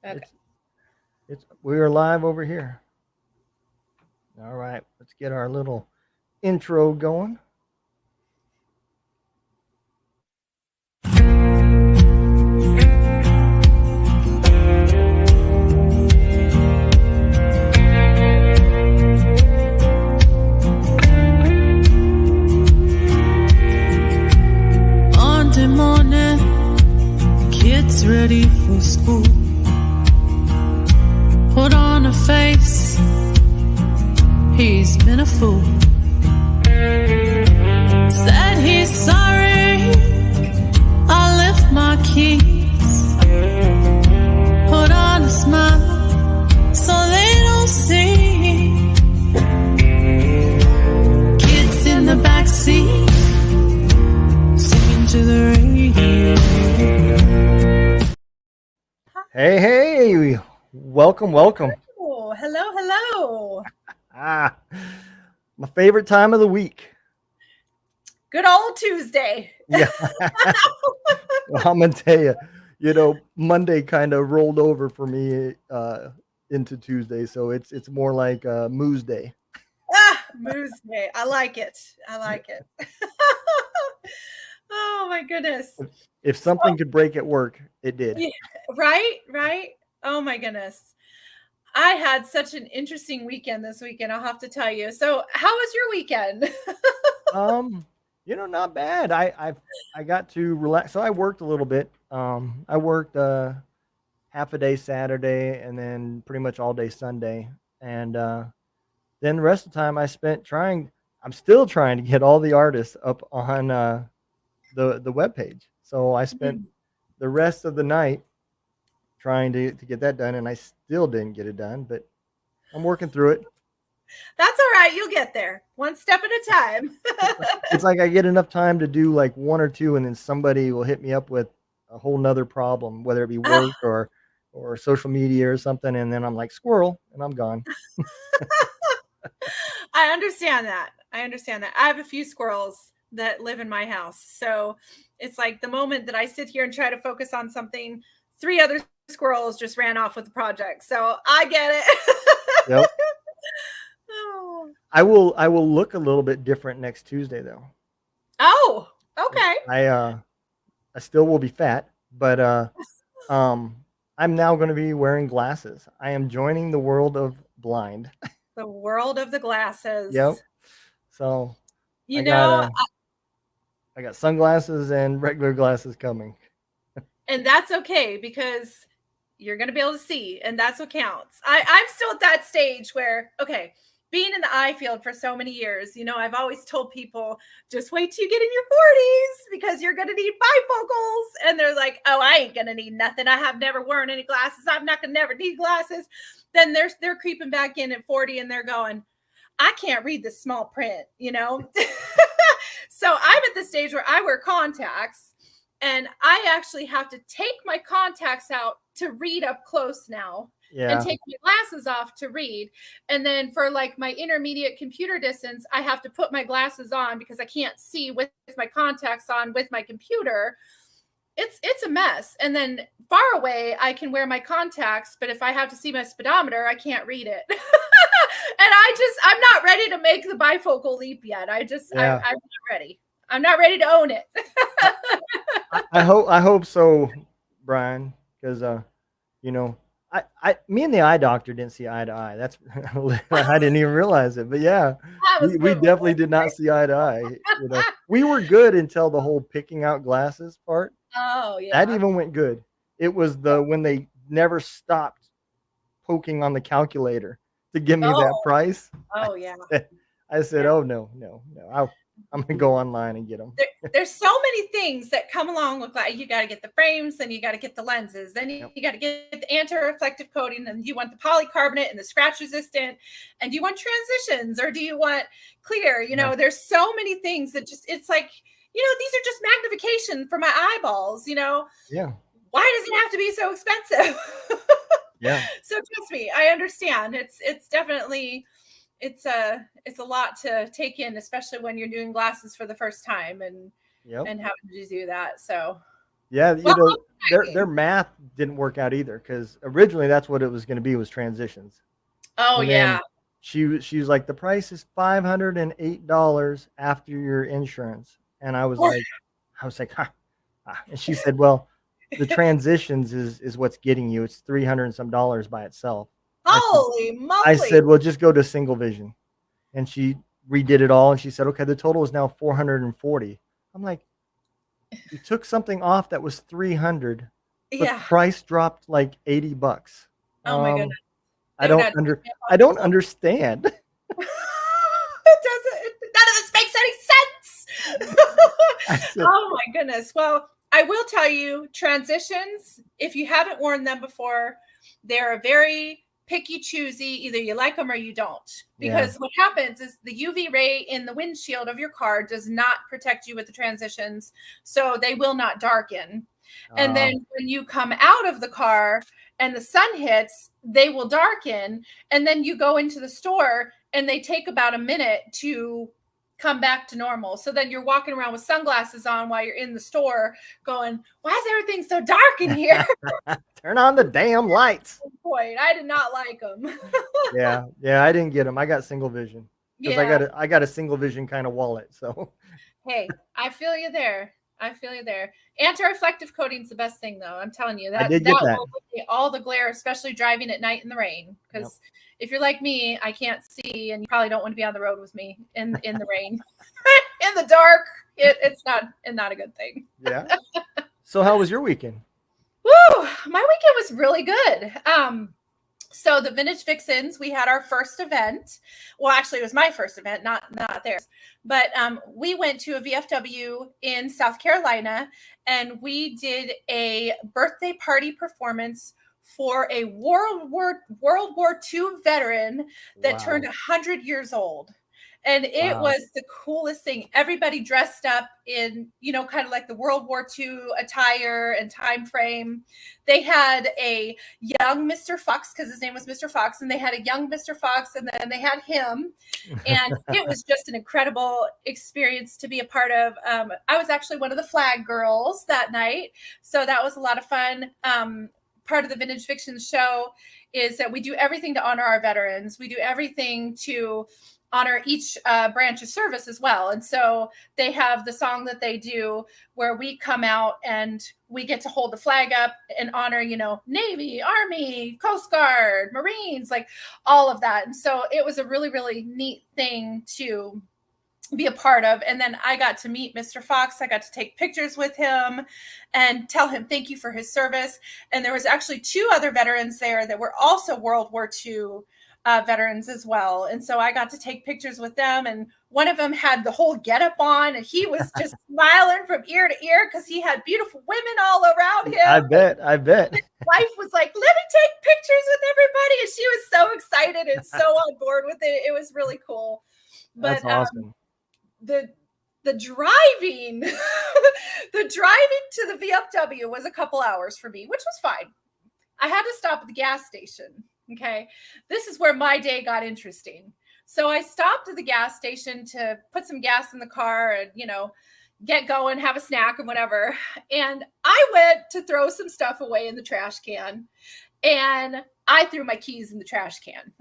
Okay. It's we are live over here. All right, let's get our little intro going. Monday morning, kids ready for school. Put on a face, he's been a fool. Said he's sorry, I left my keys. Put on a smile, so they don't see. Kids in the backseat, singing to the radio. Hey, welcome. Oh, hello. Ah, my favorite time of the week. Good old Tuesday. Yeah, well, I'm gonna tell you. Monday kind of rolled over for me into Tuesday, so it's more like Moose Day. Moose Day. I like it. Oh my goodness. If something could break at work, it did. Yeah, right. Oh my goodness. I had such an interesting weekend this weekend, I'll have to tell you. So, how was your weekend? Um, not bad. I got to relax. So I worked a little bit. I worked half a day Saturday and then pretty much all day Sunday. And then the rest of the time I spent trying. I'm still trying to get all the artists up on the web page. So I spent the rest of the night trying to get that done, and I still didn't get it done. But I'm working through it. That's all right. You'll get there. One step at a time. It's like I get enough time to do like one or two, and then somebody will hit me up with a whole nother problem, whether it be work or social media or something, and then I'm like squirrel, and I'm gone. I understand that. I have a few squirrels that live in my house. So it's like the moment that I sit here and try to focus on something, three other squirrels just ran off with the project. So I get it. Yep. Oh. I will look a little bit different next Tuesday though. Oh, okay. I still will be fat, but um I'm now going to be wearing glasses. I am joining the world of blind. The world of the Yep. glasses. So You I got know, I got sunglasses and regular glasses coming. and that's okay because you're going to be able to see, and that's what counts. I'm still at that stage where, okay, being in the eye field for so many years, I've always told people, just wait till you get in your 40s because you're going to need bifocals. And they're like, oh, I ain't going to need nothing. I have never worn any glasses. I'm not going to never need glasses. Then they're creeping back in at 40 and they're going, I can't read the small print. So I'm at the stage where I wear contacts and I actually have to take my contacts out to read up close now and Yeah. take my glasses off to read. And then for like my intermediate computer distance, I have to put my glasses on because I can't see with my contacts on with my computer. It's a mess. And then far away, I can wear my contacts, but if I have to see my speedometer, I can't read it. And I'm not ready to make the bifocal leap yet. I'm Yeah. not ready. I'm not ready to own it. I hope so, Brian, because you know, me and the eye doctor didn't see eye to eye. That's I didn't even realize it, but yeah, That was a we good one. definitely did not see eye to eye. We were good until the whole picking out glasses part. Oh That yeah. even went good. It was the when they never stopped poking on the calculator to give me that Oh, price. I oh yeah. I said, Yeah. oh no. I'm gonna go online and get them. There's so many things that come along with like you got to get the frames, then you got to get the lenses, then you Yep. got to get the anti-reflective coating, and you want the polycarbonate and the scratch resistant, and do you want transitions or do you want clear? Yeah. There's so many things that just it's like these are just magnification for my eyeballs. Yeah. Why does it have to be so expensive? Yeah. So trust me, I understand. It's definitely it's a lot to take in, especially when you're doing glasses for the first time and Yep. having to do that. So Yeah, Well, their math didn't work out either because originally that's what it was going to be was transitions. oh And yeah. then she was like, the price is $508 after your insurance. And I was like, huh. And she said, well, the transitions is what's getting you. It's 300 and some dollars by itself. Holy I moly. said, well, just go to single vision. And she redid it all. And she said, okay, the total is now 440. I'm like, you took something off that was 300, but the Yeah. price dropped like $80. Oh my goodness. I They would don't have under, taken me up I on don't this. understand. It doesn't, none of this makes any sense. I said, Oh my goodness. Well, I will tell you, transitions, if you haven't worn them before, they're a very picky choosy. Either you like them or you don't. Because what happens is the UV ray in the windshield of your car does not protect you with the transitions. So they will not darken. And then when you come out of the car and the sun hits, they will darken. And then you go into the store and they take about a minute to come back to normal. So then you're walking around with sunglasses on while you're in the store going, why is everything so dark in here? turn on the damn lights. Point. I did not like them. Yeah, I didn't get them. I got single vision because Yeah. I got a single vision kind of wallet. So Hey, I feel you there. I feel you there. Anti-reflective coating's the best thing, though. I'm telling you I that did get that. will eliminate all the glare, especially driving at night in the rain. Because if you're like me, I can't see, and you probably don't want to be on the road with me in the rain, in the dark. It's not a good thing. Yeah. So how was your weekend? Woo! My weekend was really good. So the Vintage Vixens, we had our first event. Well, actually, it was my first event, not theirs. But we went to a VFW in South Carolina, and we did a birthday party performance for a World War II veteran that turned 100 years old. And it was the coolest thing. Everybody dressed up in, kind of like the World War II attire and time frame. They had a young Mr. Fox, because his name was Mr. Fox, and they had a young Mr. Fox, and then they had him. And it was just an incredible experience to be a part of. I was actually one of the flag girls that night. So that was a lot of fun. Part of the Vintage Fiction show is that we do everything to honor our veterans. We do everything to honor each branch of service as well. And so they have the song that they do where we come out and we get to hold the flag up and honor, Navy, Army, Coast Guard, Marines, like all of that. And so it was a really, really neat thing to be a part of. And then I got to meet Mr. Fox. I got to take pictures with him and tell him thank you for his service. And there was actually 2 other veterans there that were also World War II veterans as well. And so I got to take pictures with them. And one of them had the whole getup on, and he was just smiling from ear to ear because he had beautiful women all around him. I bet. His wife was like, let me take pictures with everybody. And she was so excited and so on board with it. It was really cool. But that's awesome. The driving, the driving to the VFW was a couple hours for me, which was fine. I had to stop at the gas station. Okay. This is where my day got interesting. So I stopped at the gas station to put some gas in the car and, get going, have a snack and whatever. And I went to throw some stuff away in the trash can, and I threw my keys in the trash can.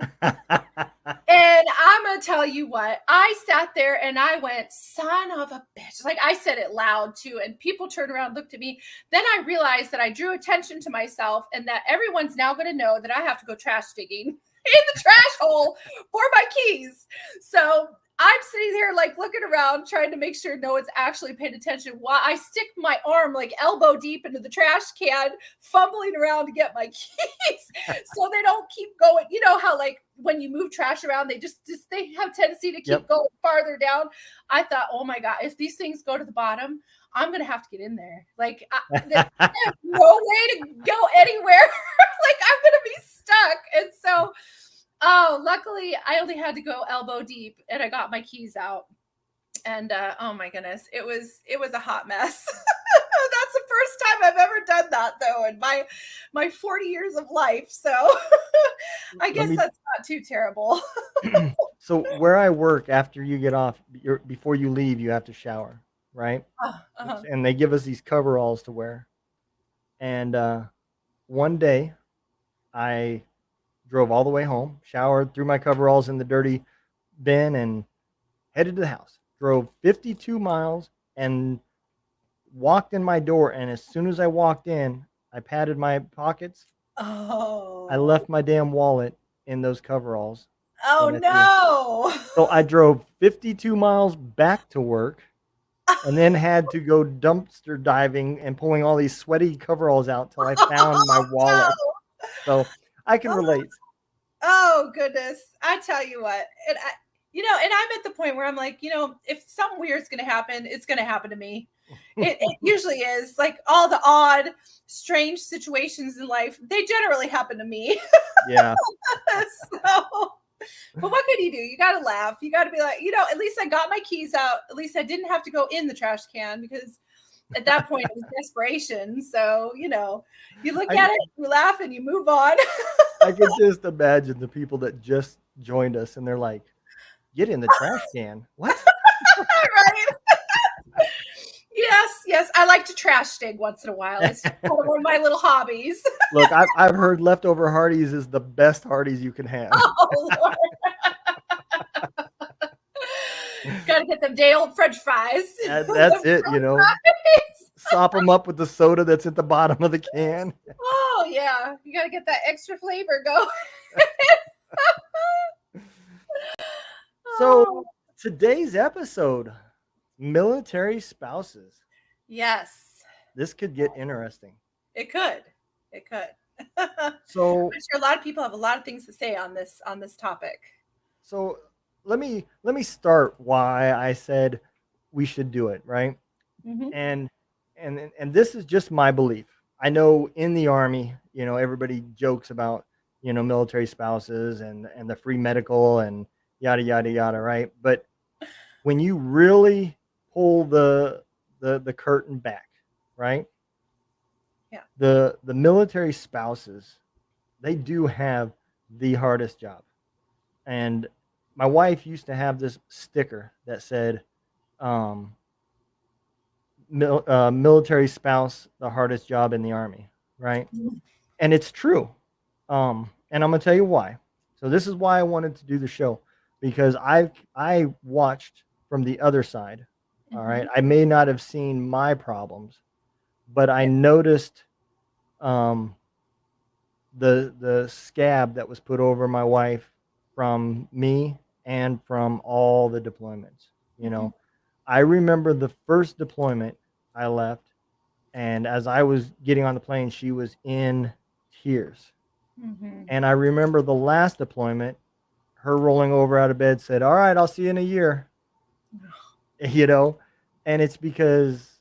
And I'm going to tell you what, I sat there and I went, son of a bitch. Like I said it loud too. And people turned around and looked at me. Then I realized that I drew attention to myself and that everyone's now going to know that I have to go trash digging in the trash hole for my keys. So I'm sitting there like looking around trying to make sure no one's actually paying attention while I stick my arm like elbow deep into the trash can, fumbling around to get my keys so they don't keep going. You know how like when you move trash around, they just they have tendency to keep going farther down. I thought, oh my God, if these things go to the bottom, I'm going to have to get in there. Like there's no way to go anywhere. Like I'm going to be stuck. And so luckily I only had to go elbow deep and I got my keys out. And oh my goodness, it was a hot mess. That's the first time I've ever done that though in my 40 years of life. So I guess that's not too terrible. So where I work, after you get off, before you leave, you have to shower, right? And they give us these coveralls to wear. And one day I drove all the way home, showered, threw my coveralls in the dirty bin, and headed to the house. Drove 52 miles and walked in my door. And as soon as I walked in, I patted my pockets. I Oh. left my damn wallet in those coveralls. Oh no. So I drove 52 miles back to work and then had to go dumpster diving and pulling all these sweaty coveralls out till I found my wallet. No. So I can relate. Oh goodness. I tell you what. And I'm at the point where I'm like, if something weird's going to happen, it's going to happen to me. It usually is. Like all the odd, strange situations in life, they generally happen to me. Yeah. So, but what can you do? You got to laugh. You got to be like, at least I got my keys out. At least I didn't have to go in the trash can, because at that point it was desperation. So, you look at it, you laugh, and you move on. I can just imagine the people that just joined us and they're like, get in the trash can. What? Right? Yes. I like to trash dig once in a while. It's one of my little hobbies. Look, I've heard leftover Hardee's is the best Hardee's you can have. Oh, Lord. Got to get them day old French fries. That's it, Sop them up with the soda that's at the bottom of the can. Oh, yeah. You got to get that extra flavor going. So today's episode, military spouses. Yes. This could get interesting. It could. So I'm sure a lot of people have a lot of things to say on this topic. So let me start why I said we should do it, right? Mm-hmm. And this is just my belief. I know in the Army, everybody jokes about, military spouses and the free medical and yada yada yada, right? But when you really pull the curtain back, right? Yeah. The military spouses, they do have the hardest job. And my wife used to have this sticker that said, military spouse, the hardest job in the Army, right? Mm-hmm. And it's true. And I'm going to tell you why. So this is why I wanted to do the show, because I watched from the other side. All right. I may not have seen my problems, but I noticed the scab that was put over my wife from me and from all the deployments. I remember the first deployment I left, and as I was getting on the plane, she was in tears. Mm-hmm. And I remember the last deployment, her rolling over out of bed, said, "All right, I'll see you in a year." And it's because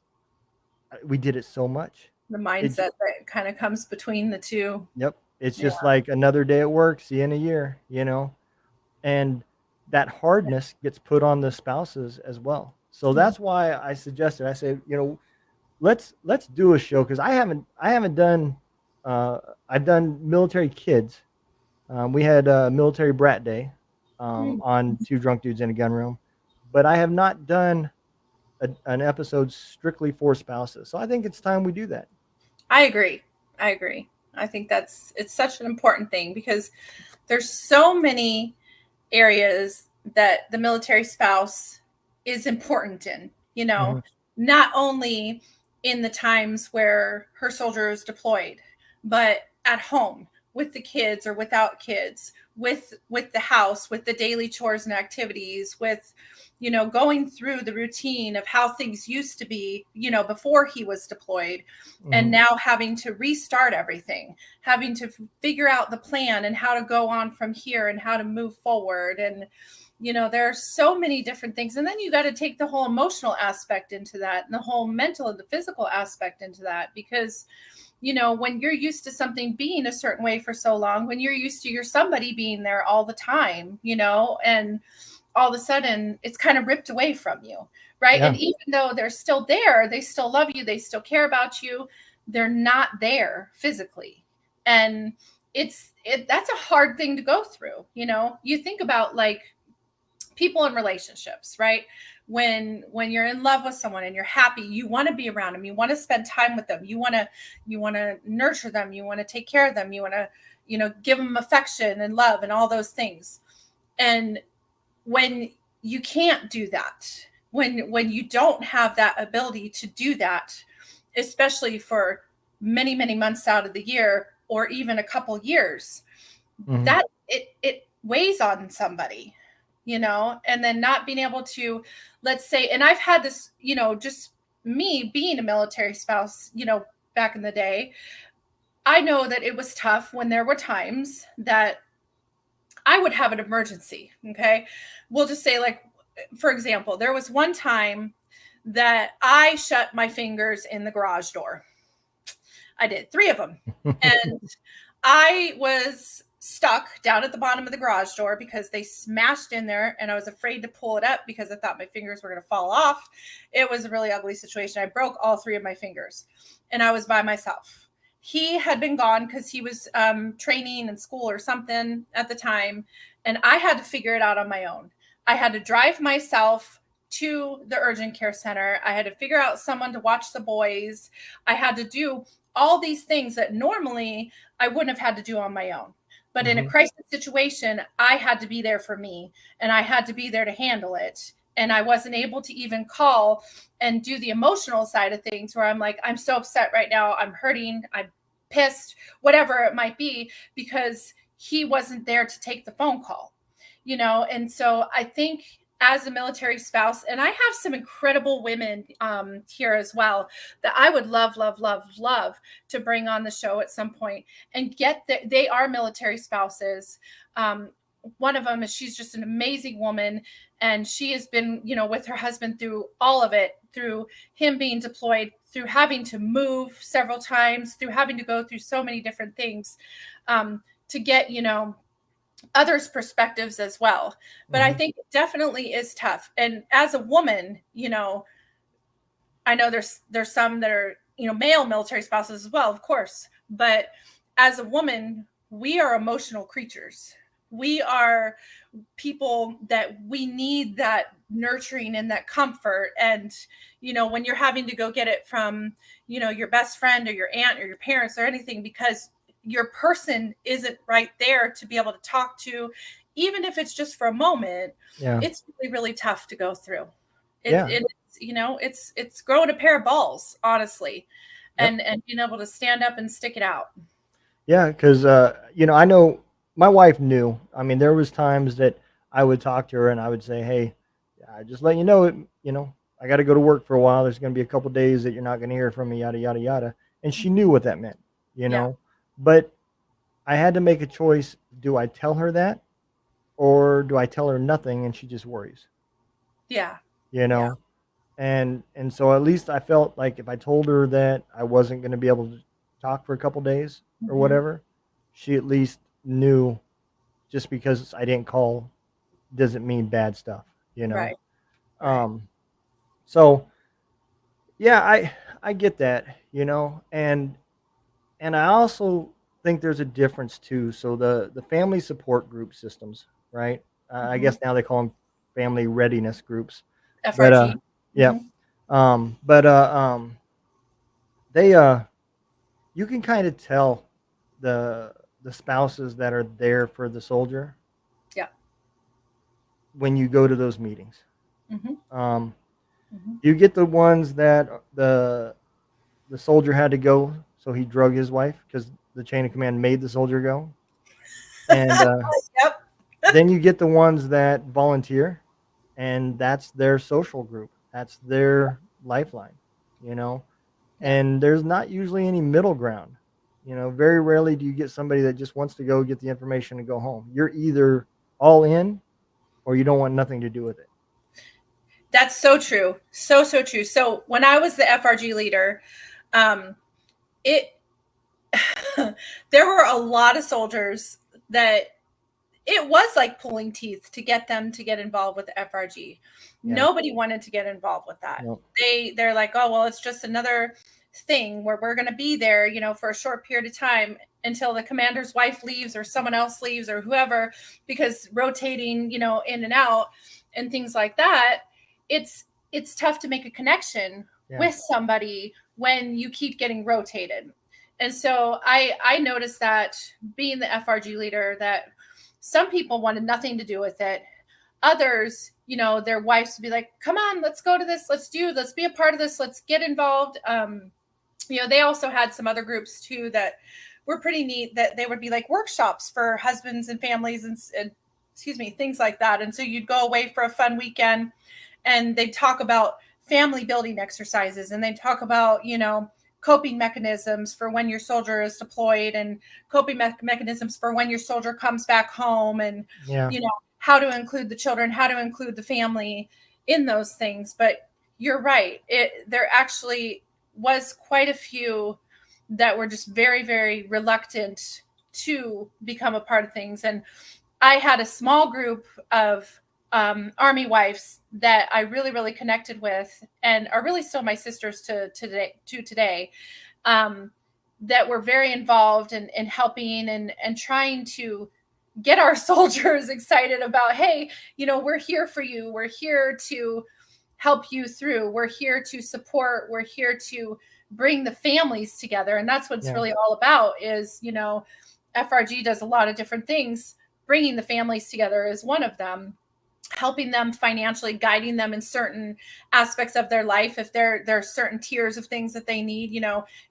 we did it so much. The mindset that kind of comes between the two. Yep. It's just like another day at work, see you in a year, and that hardness gets put on the spouses as well. So that's why I suggested, I said, let's do a show. Cause I haven't done, I've done military kids. We had a military brat day, on Two Drunk Dudes in a Gun Room, but I have not done an episode strictly for spouses. So I think it's time we do that. I agree. I think it's such an important thing, because there's so many areas that the military spouse is important in, not only in the times where her soldier is deployed, but at home with the kids or without kids, with the house, with the daily chores and activities, with, going through the routine of how things used to be, before he was deployed, and now having to restart everything, having to figure out the plan and how to go on from here and how to move forward. And, there are so many different things. And then you got to take the whole emotional aspect into that, and the whole mental and the physical aspect into that, because when you're used to something being a certain way for so long, when you're used to your somebody being there all the time, and all of a sudden it's kind of ripped away from you, right? Yeah. And even though they're still there, they still love you, they still care about you, they're not there physically. And that's a hard thing to go through. You think about like people in relationships, right? when you're in love with someone and you're happy, you want to be around them, you want to spend time with them, you want to nurture them, you want to take care of them, you want to, give them affection and love and all those things. And when you can't do that, when you don't have that ability to do that, especially for many, many months out of the year, or even a couple years, that it weighs on somebody, and then not being able to, let's say, and I've had this, just me being a military spouse, back in the day, I know that it was tough when there were times that I would have an emergency. Okay. We'll just say, like, for example, there was one time that I shut my fingers in the garage door. I did 3 of them. And I was stuck down at the bottom of the garage door because they smashed in there, and I was afraid to pull it up because I thought my fingers were going to fall off. It was a really ugly situation. I broke all 3 of my fingers, and I was by myself. He had been gone because he was training in school or something at the time, and I had to figure it out on my own. I had to drive myself to the urgent care center. I had to figure out someone to watch the boys. I had to do all these things that normally I wouldn't have had to do on my own. But in a crisis situation, I had to be there for me, and I had to be there to handle it. And I wasn't able to even call and do the emotional side of things where I'm like, I'm so upset right now. I'm hurting. I'm pissed, whatever it might be, because he wasn't there to take the phone call, And so I think as a military spouse, and I have some incredible women here as well that I would love to bring on the show at some point and get that they are military spouses. One of them is, she's just an amazing woman, and she has been, with her husband through all of it, through him being deployed, through having to move several times, through having to go through so many different things to get, others' perspectives as well. But I think it definitely is tough. And as a woman, I know there's some that are, male military spouses as well, of course. But as a woman, we are emotional creatures. We are people that we need that nurturing and that comfort. And, when you're having to go get it from, your best friend or your aunt or your parents or anything, because your person isn't right there to be able to talk to, even if it's just for a moment, it's really, really tough to go through. It's growing a pair of balls, honestly, and being able to stand up and stick it out. Yeah. Cause, I know my wife knew. I mean, there was times that I would talk to her and I would say, hey, just let you know, I got to go to work for a while. There's going to be a couple days that you're not going to hear from me, yada, yada, yada. And she knew what that meant, but I had to make a choice. Do I tell her that, or do I tell her nothing and she just worries? Yeah. And so at least I felt like if I told her that I wasn't going to be able to talk for a couple days or whatever, she at least knew. Just because I didn't call doesn't mean bad stuff, Right. So yeah, I get that, and I also think there's a difference too. So the family support group systems, right? I guess now they call them family readiness groups. FRG. They you can kind of tell the spouses that are there for the soldier. Yeah. When you go to those meetings. You get the ones that the soldier had to go, so he drug his wife because the chain of command made the soldier go. And then you get the ones that volunteer, and that's their social group. That's their lifeline, and there's not usually any middle ground. Very rarely do you get somebody that just wants to go get the information and go home. You're either all in or you don't want nothing to do with it. That's so true. So true. So when I was the FRG leader, there were a lot of soldiers that it was like pulling teeth to get them to get involved with the FRG. Yeah. Nobody wanted to get involved with that. Nope. They're like, oh, well, it's just another thing where we're going to be there, for a short period of time until the commander's wife leaves or someone else leaves or whoever, because rotating, in and out and things like that. it's tough to make a connection with somebody when you keep getting rotated. And so I noticed that being the FRG leader, that some people wanted nothing to do with it. Others, their wives would be like, come on, let's go to this. Let's be a part of this. Let's get involved. They also had some other groups too that were pretty neat, that they would be like workshops for husbands and families and things like that. And so you'd go away for a fun weekend and they'd talk about family building exercises, and they'd talk about, coping mechanisms for when your soldier is deployed, and coping mechanisms for when your soldier comes back home, and, how to include the children, how to include the family in those things. But you're right. There actually was quite a few that were just very, very reluctant to become a part of things. And I had a small group of Army wives that I really, really connected with, and are really still my sisters to today, that were very involved in helping and trying to get our soldiers excited about, hey, we're here for you. We're here to help you through. We're here to support. We're here to bring the families together. And that's what it's really all about is, FRG does a lot of different things. Bringing the families together is one of them. Helping them financially, guiding them in certain aspects of their life. If there are certain tiers of things that they need,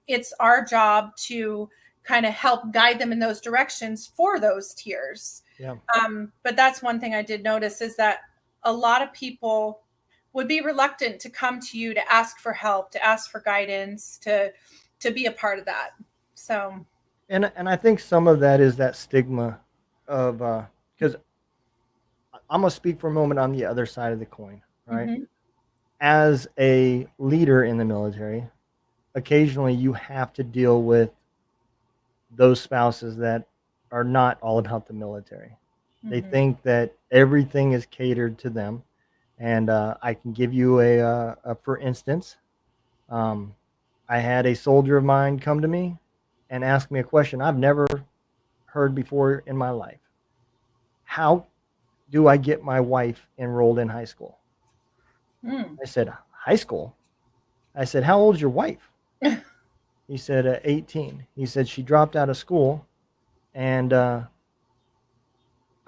it's our job to kind of help guide them in those directions for those tiers. But that's one thing I did notice, is that a lot of people would be reluctant to come to you to ask for help, to ask for guidance, to be a part of that. So, and I think some of that is that stigma of, because I'm going to speak for a moment on the other side of the coin, right? Mm-hmm. As a leader in the military, occasionally you have to deal with those spouses that are not all about the military. Mm-hmm. They think that everything is catered to them. And I can give you a for instance, I had a soldier of mine come to me and ask me a question I've never heard before in my life. How do I get my wife enrolled in high school? I said, high school? I said, how old is your wife? He said, 18. He said, she dropped out of school, and I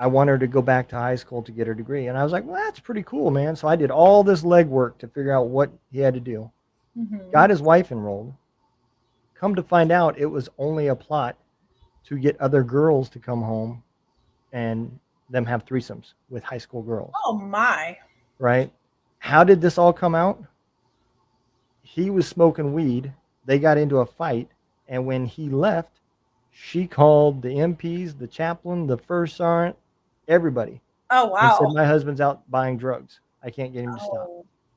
want her to go back to high school to get her degree. And I was like, well, that's pretty cool, man. So I did all this legwork to figure out what he had to do. Mm-hmm. Got his wife enrolled. Come to find out, it was only a plot to get other girls to come home and them have threesomes with high school girls. Oh my. Right? How did this all come out? He was smoking weed. They got into a fight. And when he left, she called the MPs, the chaplain, the first sergeant, everybody. Oh, wow. And said, my husband's out buying drugs. I can't get him to stop.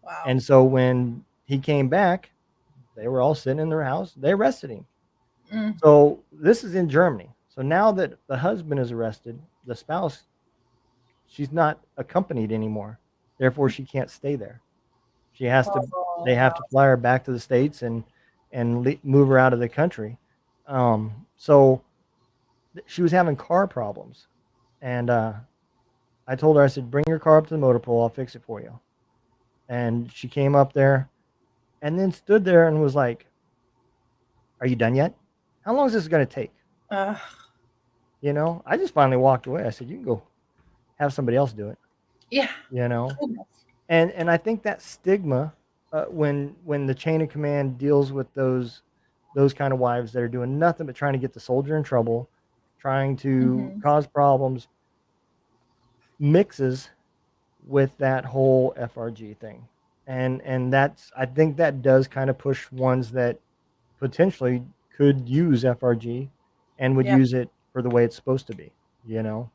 Wow. And so when he came back, they were all sitting in their house. They arrested him. Mm. So this is in Germany. So now that the husband is arrested, the spouse, she's not accompanied anymore. Therefore, she can't stay there. She has to. They have to fly her back to the States and move her out of the country. So she was having car problems, and I told her, I said, bring your car up to the motor pool. I'll fix it for you. And she came up there, and then stood there and was like, "Are you done yet? How long is this going to take?" I just finally walked away. I said, "You can go have somebody else do it." Yeah. And I think that stigma, when the chain of command deals with those kind of wives that are doing nothing but trying to get the soldier in trouble, trying to cause problems, mixes with that whole FRG thing. And I think that does kind of push ones that potentially could use FRG and would use it for the way it's supposed to be, Well,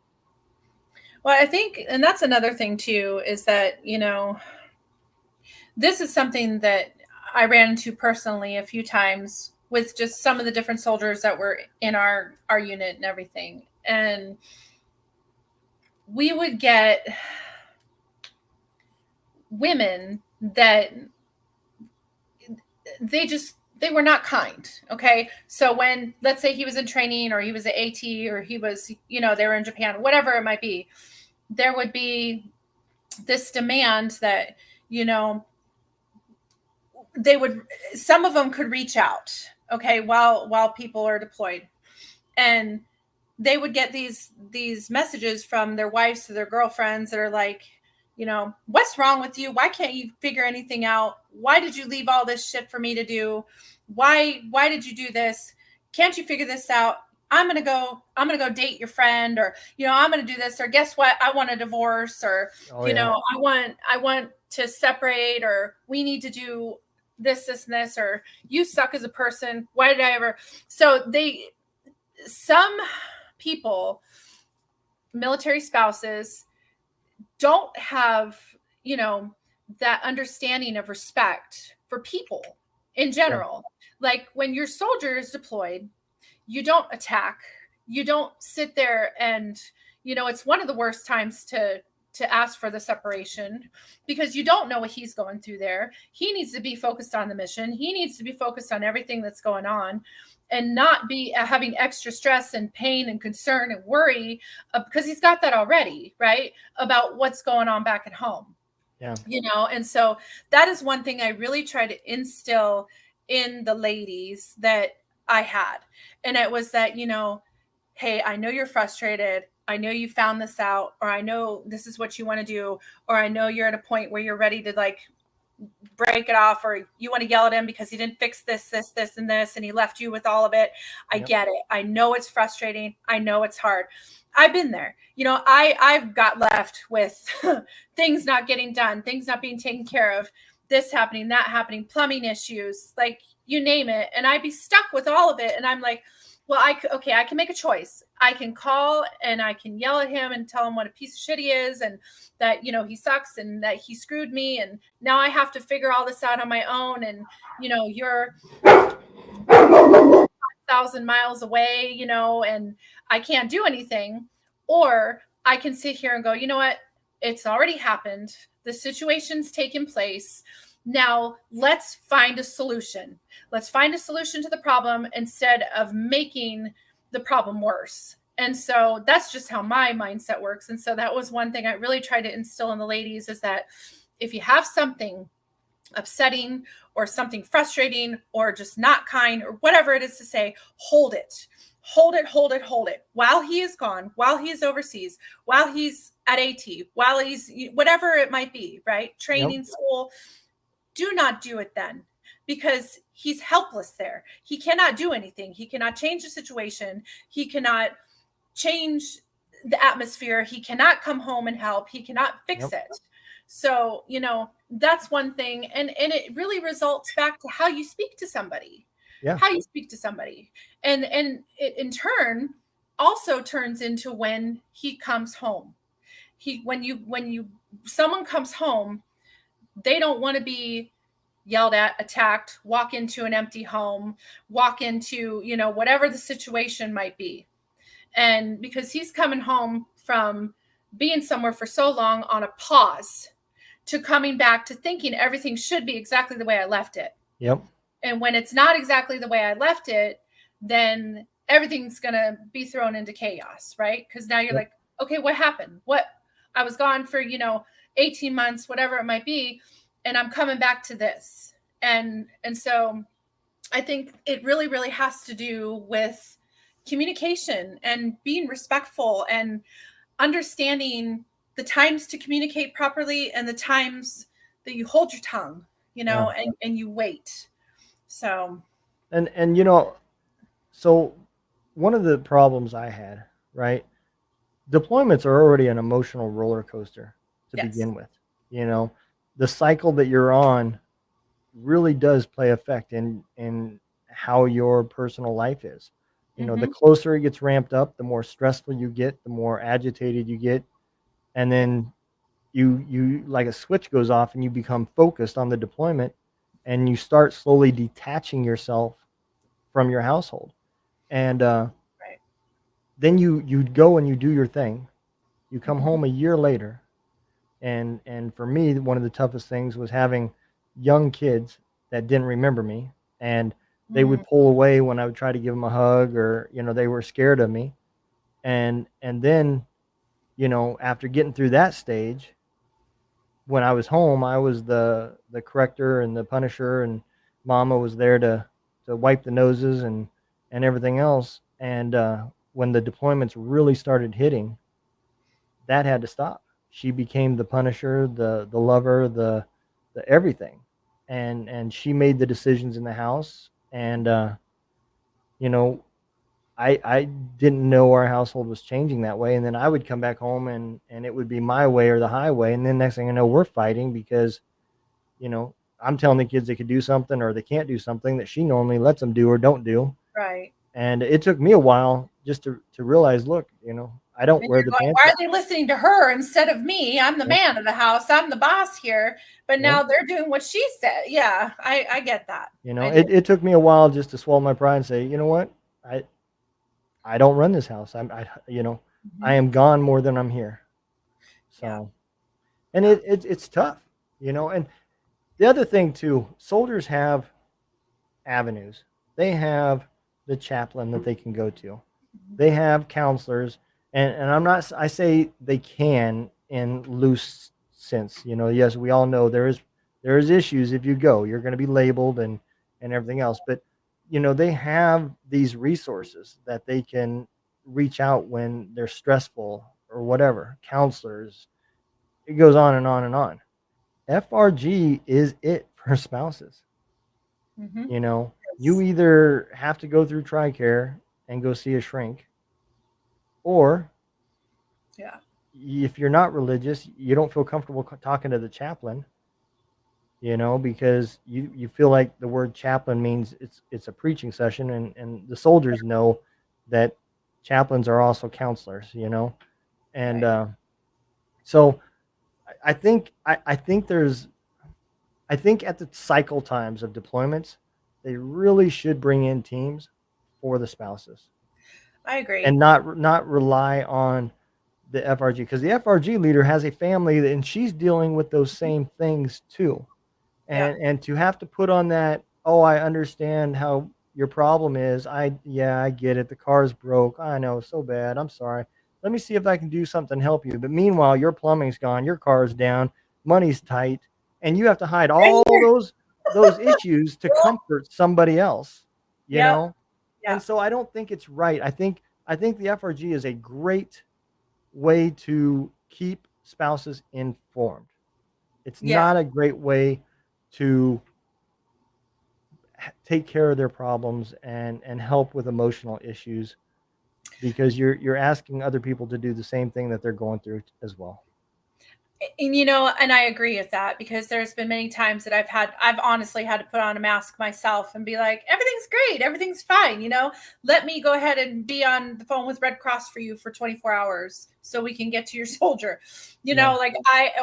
I think, and that's another thing too, is that, this is something that I ran into personally a few times with just some of the different soldiers that were in our unit and everything. And we would get women that they were not kind. Okay. So when, let's say he was in training, or he was at AT, or he was, they were in Japan, whatever it might be, there would be this demand that, you know, some of them could reach out, okay, while people are deployed, and they would get these messages from their wives to their girlfriends that are like, what's wrong with you? Why can't you figure anything out? Why did you leave all this shit for me to do? Why did you do this? Can't you figure this out? I'm gonna go date your friend, or I'm gonna do this, or guess what? I want a divorce, or I want to separate, or we need to do this, and this, or you suck as a person. Why did I ever? So some people, military spouses, don't have, that understanding of respect for people in general. Yeah. Like when your soldier is deployed, you don't attack. You don't sit there and, it's one of the worst times to ask for the separation, because you don't know what he's going through there. He needs to be focused on the mission. He needs to be focused on everything that's going on, and not be having extra stress and pain and concern and worry, because he's got that already, right? About what's going on back at home. Yeah. And so that is one thing I really try to instill in the ladies that I had. And it was that, hey, I know you're frustrated. I know you found this out, or I know this is what you want to do, or I know you're at a point where you're ready to like break it off, or you want to yell at him because he didn't fix this, and this, and he left you with all of it. I get it. I know it's frustrating. I know it's hard. I've been there. I've got left with things not getting done, things not being taken care of, this happening, that happening, plumbing issues, like you name it. And I'd be stuck with all of it. And I'm like, well, I can make a choice. I can call and I can yell at him and tell him what a piece of shit he is, and that, he sucks, and that he screwed me. And now I have to figure all this out on my own. And, you're 5,000 miles away, and I can't do anything. Or I can sit here and go, you know what? It's already happened. The situation's taken place. Now let's find a solution. Let's find a solution to the problem instead of making the problem worse. And so that's just how my mindset works. And so that was one thing I really tried to instill in the ladies, is that if you have something upsetting or something frustrating or just not kind or whatever it is to say, hold it. Hold it while he is gone, while he is overseas, while he's at AT, while he's whatever it might be, right? Training, school. Do not do it then, because he's helpless there. He cannot do anything. He cannot change the situation. He cannot change the atmosphere. He cannot come home and help. He cannot fix it. So, that's one thing. And it really results back to how you speak to somebody. How you speak to somebody. And it in turn also turns into when he comes home. When someone comes home, they don't want to be yelled at, attacked, walk into an empty home, walk into, whatever the situation might be. And because he's coming home from being somewhere for so long on a pause to coming back to thinking everything should be exactly the way I left it. Yep. And when it's not exactly the way I left it, then everything's going to be thrown into chaos, right? Because now you're like, okay, what happened? I was gone for, 18 months, whatever it might be, and I'm coming back to this. And so I think it really, really has to do with communication and being respectful and understanding the times to communicate properly and the times that you hold your tongue, and you wait. So, and so one of the problems I had, right? Deployments are already an emotional roller coaster to begin with. The cycle that you're on really does play effect in how your personal life is. The closer it gets ramped up, the more stressful you get, the more agitated you get. And then you like a switch goes off and you become focused on the deployment, and you start slowly detaching yourself from your household. And then you go and you do your thing. You come home a year later. And for me, one of the toughest things was having young kids that didn't remember me, and they would pull away when I would try to give them a hug, or, they were scared of me. And then, after getting through that stage, when I was home, I was the corrector and the punisher, and Mama was there to wipe the noses and everything else. And when the deployments really started hitting, that had to stop. She became the punisher, the lover, the everything, and she made the decisions in the house. And you know, I didn't know our household was changing that way. And then I would come back home and it would be my way or the highway. And then next thing I know, we're fighting because, I'm telling the kids they could do something or they can't do something that she normally lets them do or don't do. Right. And it took me a while just to realize, look, I don't And wear you're the going, pants. why are they listening to her instead of me? I'm the Yep. man of the house. I'm the boss here. But now Yep. they're doing what she said. Yeah, I get that. It took me a while just to swallow my pride and say, you know what? I don't run this house. I am gone more than I'm here. So, and it's tough, and the other thing too, soldiers have avenues. They have the chaplain that they can go to. They have counselors, and I say they can in loose sense. Yes, we all know there is issues if you go. You're going to be labeled and everything else, but they have these resources that they can reach out when they're stressful or whatever. Counselors, it goes on and on and on. FRG is it for spouses. You either have to go through TRICARE and go see a shrink, or if you're not religious, you don't feel comfortable talking to the chaplain, because you feel like the word chaplain means it's a preaching session, and the soldiers know that chaplains are also counselors, and so I think at the cycle times of deployments, they really should bring in teams for the spouses. I agree. And not rely on the FRG, because the FRG leader has a family and she's dealing with those same things too. And to have to put on that, oh, I understand how your problem is. I get it. The car's broke. I know, so bad. I'm sorry. Let me see if I can do something to help you. But meanwhile, your plumbing's gone, your car's down, money's tight, and you have to hide all those issues to comfort somebody else, Yep. And so I don't think it's right. I think the FRG is a great way to keep spouses informed. It's not a great way to take care of their problems and help with emotional issues, because you're asking other people to do the same thing that they're going through as well. And I agree with that, because there's been many times that I've honestly had to put on a mask myself and be like, everything's great, everything's fine, let me go ahead and be on the phone with Red Cross for you for 24 hours so we can get to your soldier,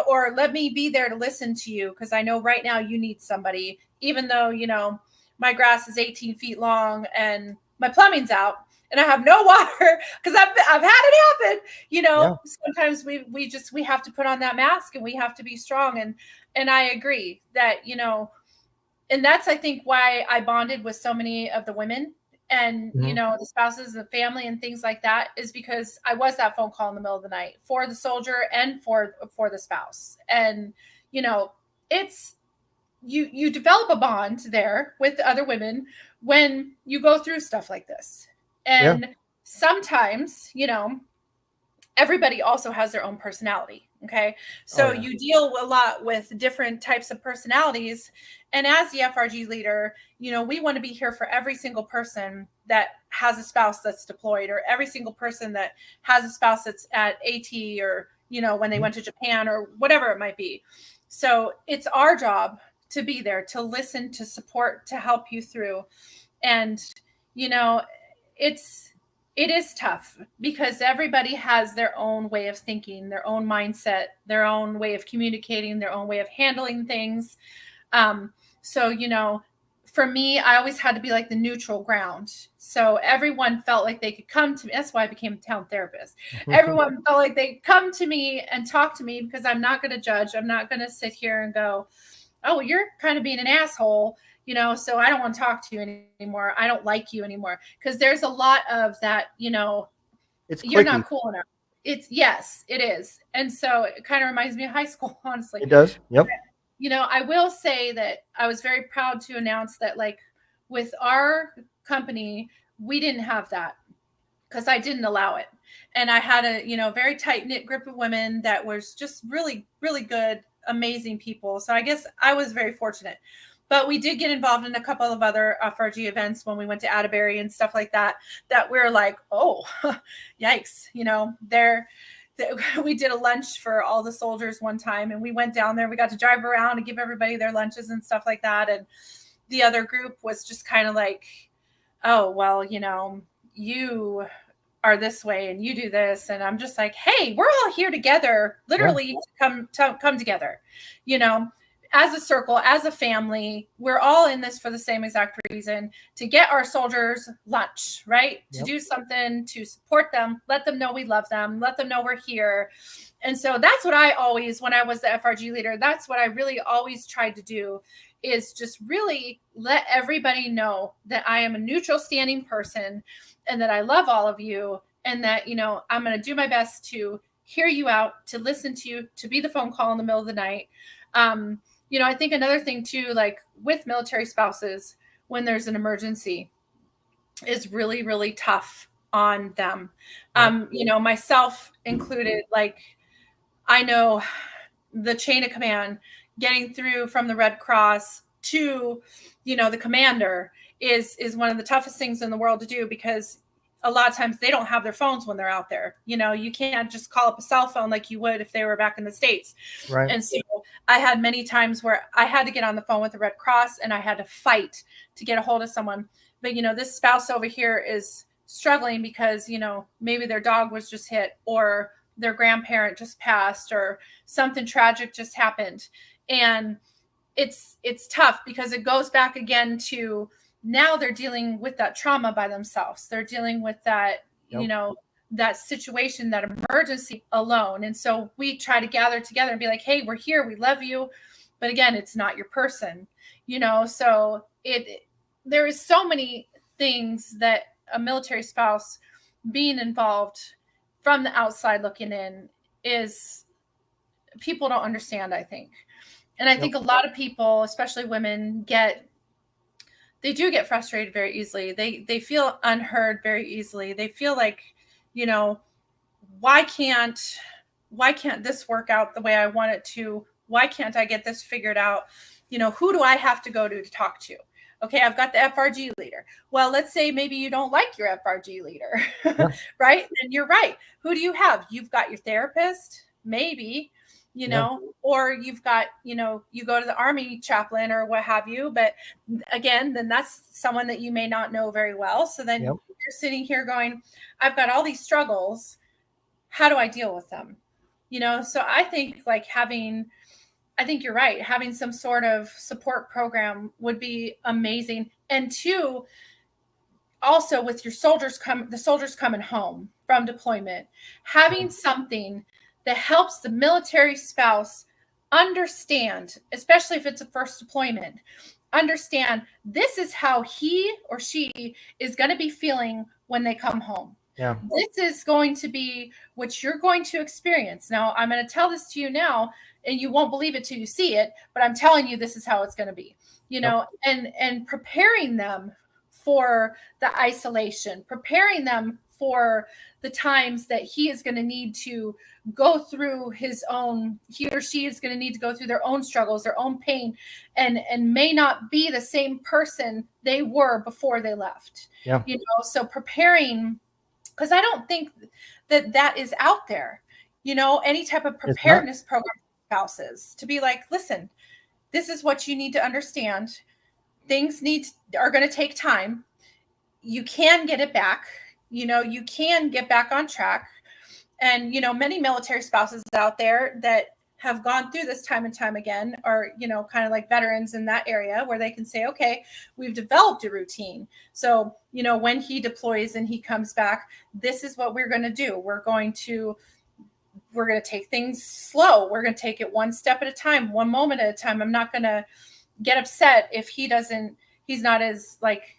or let me be there to listen to you, because I know right now you need somebody, even though my grass is 18 feet long and my plumbing's out and I have no water, because I've had it happen. Sometimes we have to put on that mask and we have to be strong. And I agree that, and that's, I think, why I bonded with so many of the women and, the spouses and the family and things like that, is because I was that phone call in the middle of the night for the soldier and for the spouse. And, it's, you develop a bond there with the other women when you go through stuff like this. And sometimes, everybody also has their own personality. Okay. So you deal a lot with different types of personalities. And as the FRG leader, we want to be here for every single person that has a spouse that's deployed, or every single person that has a spouse that's at AT, or, when they went to Japan or whatever it might be. So it's our job to be there, to listen, to support, to help you through. And, it is tough, because everybody has their own way of thinking, their own mindset, their own way of communicating, their own way of handling things. So, for me, I always had to be like the neutral ground. So everyone felt like they could come to me. That's why I became a town therapist. Everyone felt like they come to me and talk to me, because I'm not going to judge. I'm not going to sit here and go, oh, you're kind of being an asshole, so I don't want to talk to you anymore. I don't like you anymore. Because there's a lot of that, it's you're clicky. not cool enough. Yes, it is. And so it kind of reminds me of high school, honestly. It does. Yep. You know, I will say that I was very proud to announce that, like, with our company, we didn't have that because I didn't allow it. And I had a, you know, very tight knit group of women that was just really, really good, amazing people. So I guess I was very fortunate. But we did get involved in a couple of other FRG events when we went to Atterbury and stuff like that, that we're like, oh, yikes. You know, we did a lunch for all the soldiers one time, and we went down there. We got to drive around and give everybody their lunches and stuff like that. And the other group was just kind of like, oh, well, you know, you are this way and you do this. And I'm just like, hey, we're all here together, literally come together, you know, as a circle, as a family. We're all in this for the same exact reason, to get our soldiers lunch, right? To do something to support them, let them know we love them, let them know we're here. And so that's what I always, when I was the FRG leader, that's what I really always tried to do, is just really let everybody know that I am a neutral standing person and that I love all of you, and that, you know, I'm going to do my best to hear you out, to listen to you, to be the phone call in the middle of the night. You know, I think another thing too, like with military spouses, when there's an emergency, is really, really tough on them. You know, myself included, like, I know the chain of command getting through from the Red Cross to, you know, the commander is one of the toughest things in the world to do, because a lot of times they don't have their phones when they're out there. You know, you can't just call up a cell phone like you would if they were back in the States. Right. And so I had many times where I had to get on the phone with the Red Cross and I had to fight to get a hold of someone. But, you know, this spouse over here is struggling because, you know, maybe their dog was just hit, or their grandparent just passed, or something tragic just happened. And it's tough because it goes back again to, now they're dealing with that trauma by themselves. They're dealing with that, you know, that situation, that emergency alone. And so we try to gather together and be like, hey, we're here. We love you. But again, it's not your person, you know? So there is so many things that a military spouse being involved from the outside looking in is, people don't understand, I think. And I think a lot of people, especially women, they do get frustrated very easily. They feel unheard very easily. They feel like, you know, why can't this work out the way I want it to? Why can't I get this figured out? You know, who do I have to go to talk to? Okay, I've got the FRG leader. Well, let's say maybe you don't like your FRG leader, right? And you're right. Who do you have? You've got your therapist, maybe, you know, or you've got, you know, you go to the Army chaplain or what have you. But again, then that's someone that you may not know very well. So then you're sitting here going, I've got all these struggles. How do I deal with them? You know, so I think like I think you're right. Having some sort of support program would be amazing. And two, also with the soldiers coming home from deployment, having something that helps the military spouse understand, especially if it's a first deployment, understand this is how he or she is going to be feeling when they come home. Yeah. This is going to be what you're going to experience. Now, I'm going to tell this to you now, and you won't believe it till you see it, but I'm telling you, this is how it's going to be, you know, and preparing them for the isolation, preparing them for the times that he is going to need to go through he or she is going to need to go through their own struggles, their own pain, and may not be the same person they were before they left. Yeah. You know, so preparing, because I don't think that is out there, you know, any type of preparedness program for spouses to be like, listen, this is what you need to understand. Things are going to take time. You can get it back. You know, you can get back on track. And, you know, many military spouses out there that have gone through this time and time again are, you know, kind of like veterans in that area where they can say, okay, we've developed a routine. So, you know, when he deploys and he comes back, this is what we're going to do. We're going to take things slow. We're going to take it one step at a time, one moment at a time. I'm not going to get upset if he's not as like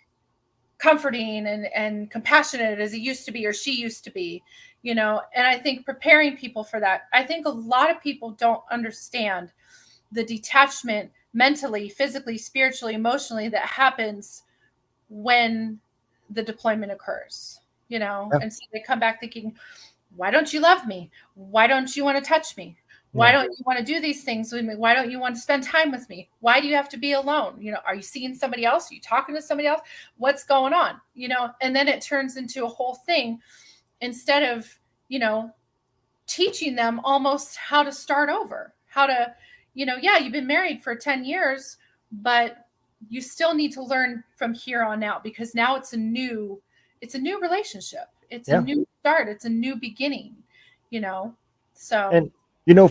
comforting and compassionate as he used to be or she used to be, And I think preparing people for that, I think a lot of people don't understand the detachment mentally, physically, spiritually, emotionally that happens when the deployment occurs, Yeah. and so they come back thinking, why don't you love me? Why don't you want to touch me? Why Yeah. don't you want to do these things with me? Why don't you want to spend time with me? Why do you have to be alone? Are you seeing somebody else? Are you talking to somebody else? What's going on? And then it turns into a whole thing instead of, you know, teaching them almost how to start over, how to, yeah, you've been married for 10 years, but you still need to learn from here on out, because now it's a new relationship. It's a Yeah. new start. It's a new beginning, you know? So, And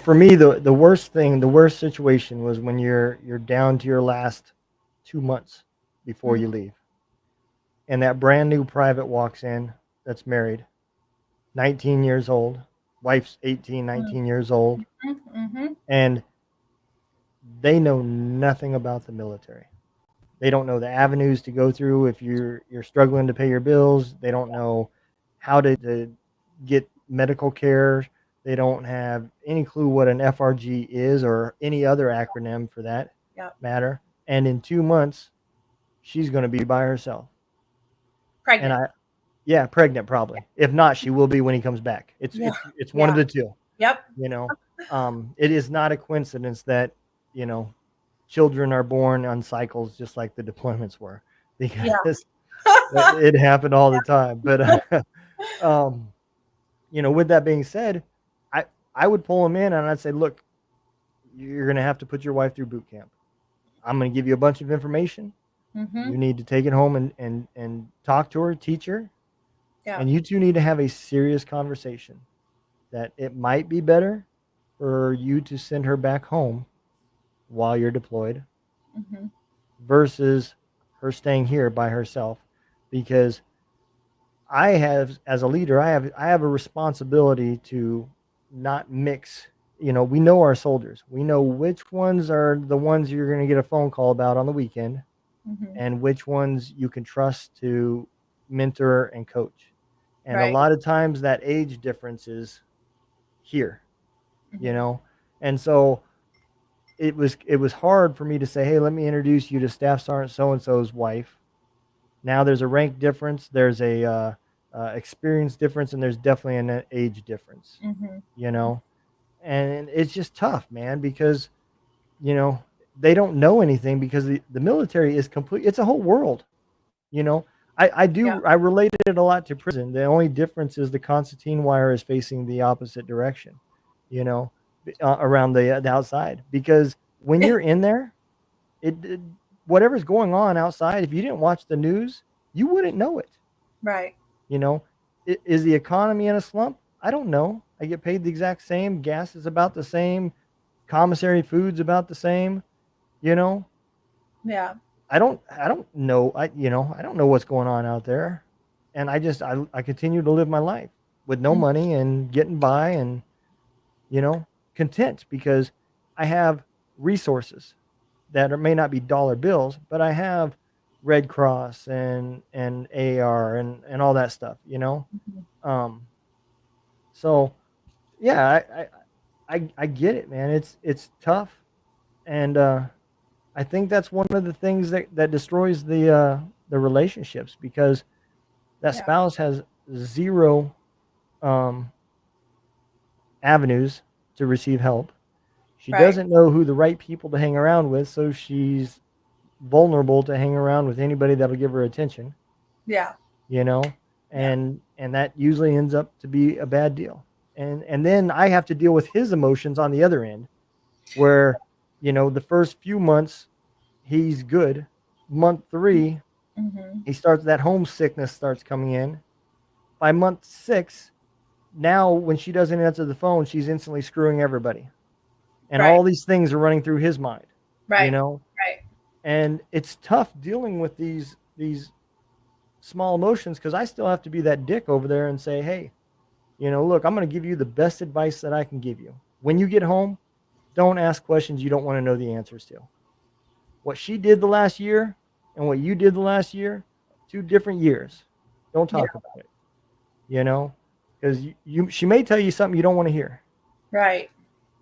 for me, the worst situation was when you're down to your last 2 months before mm, you leave, and that brand new private walks in that's married, 19 years old, wife's 18, mm, 19 years old, mm-hmm, and they know nothing about the military. They don't know the avenues to go through if you're struggling to pay your bills. They don't know how to get medical care. They don't have any clue what an FRG is or any other acronym for that yeah, matter. And in 2 months, she's going to be by herself. And pregnant. yeah, pregnant probably. If not, she will be when he comes back. It's Yeah, it's one of yeah, the two. yep, It is not a coincidence that you know children are born on cycles just like the deployments were, yeah, because it happened all the time. But um, with that being said, I I would pull them in and I'd say, look, you're gonna have to put your wife through boot camp. I'm gonna give you a bunch of information. mm-hmm, You need to take it home and talk to her, teach her, yeah, and you two need to have a serious conversation that it might be better for you to send her back home while you're deployed mm-hmm, versus her staying here by herself, because I have, as a leader, I have a responsibility to not mix. We know our soldiers. We know which ones are the ones you're going to get a phone call about on the weekend, mm-hmm, and which ones you can trust to mentor and coach. And a right, lot of times that age difference is here, you mm-hmm, know. And so it was hard for me to say, hey, let me introduce you to Staff Sergeant so and so's wife. Now there's a rank difference, there's a experience difference, and there's definitely an age difference. mm-hmm, You know, and it's just tough, man, because you know they don't know anything, because the military is complete. It's a whole world. You know, yeah, I related it a lot to prison. The only difference is the concertina wire is facing the opposite direction. You know, around the outside, because when you're in there, it whatever's going on outside, if you didn't watch the news, you wouldn't know it. right, You know, is the economy in a slump? I don't know. I get paid the exact same. Gas is about the same. Commissary food's about the same. You know, yeah, I don't know. I don't know what's going on out there, and I continue to live my life with no mm, money and getting by, and you know content, because I have resources that may not be dollar bills, but I have Red Cross and AR and all that stuff. mhm, Um, so yeah, I get it, man. It's tough, and I think that's one of the things that destroys the relationships, because that yeah, spouse has zero um, avenues to receive help. She right, doesn't know who the right people to hang around with, so she's vulnerable to hang around with anybody that'll give her attention. yeah, you know yeah, and that usually ends up to be a bad deal, and then I have to deal with his emotions on the other end, where the first few months he's good. Month 3, mm-hmm, that homesickness starts coming in. By month 6, now when she doesn't answer the phone, she's instantly screwing everybody, and right, all these things are running through his mind you right, know right, and it's tough dealing with these small emotions, because I still have to be that dick over there and say, hey, look, I'm going to give you the best advice that I can give you. When you get home, don't ask questions you don't want to know the answers to. What she did the last year and what you did the last year, 2 different years. Don't yeah, talk about it, you know, because she may tell you something you don't want to hear, Right.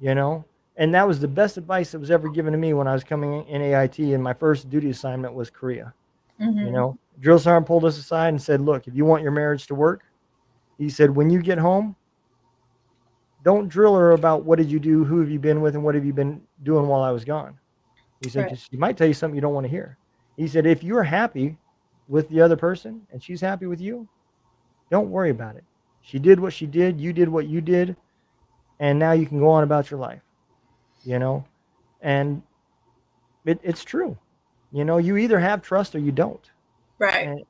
you know. And that was the best advice that was ever given to me when I was coming in AIT, and my first duty assignment was Korea. Mm-hmm. You know, drill sergeant pulled us aside and said, "Look, if you want your marriage to work," he said, "when you get home, don't drill her about what did you do, who have you been with, and what have you been doing while I was gone." He said, Right. "'Cause she might tell you something you don't want to hear." He said, "If you're happy with the other person and she's happy with you, don't worry about it. She did what she did, you did what you did, and now you can go on about your life." You know, and it's true. You know, you either have trust or you don't. Right.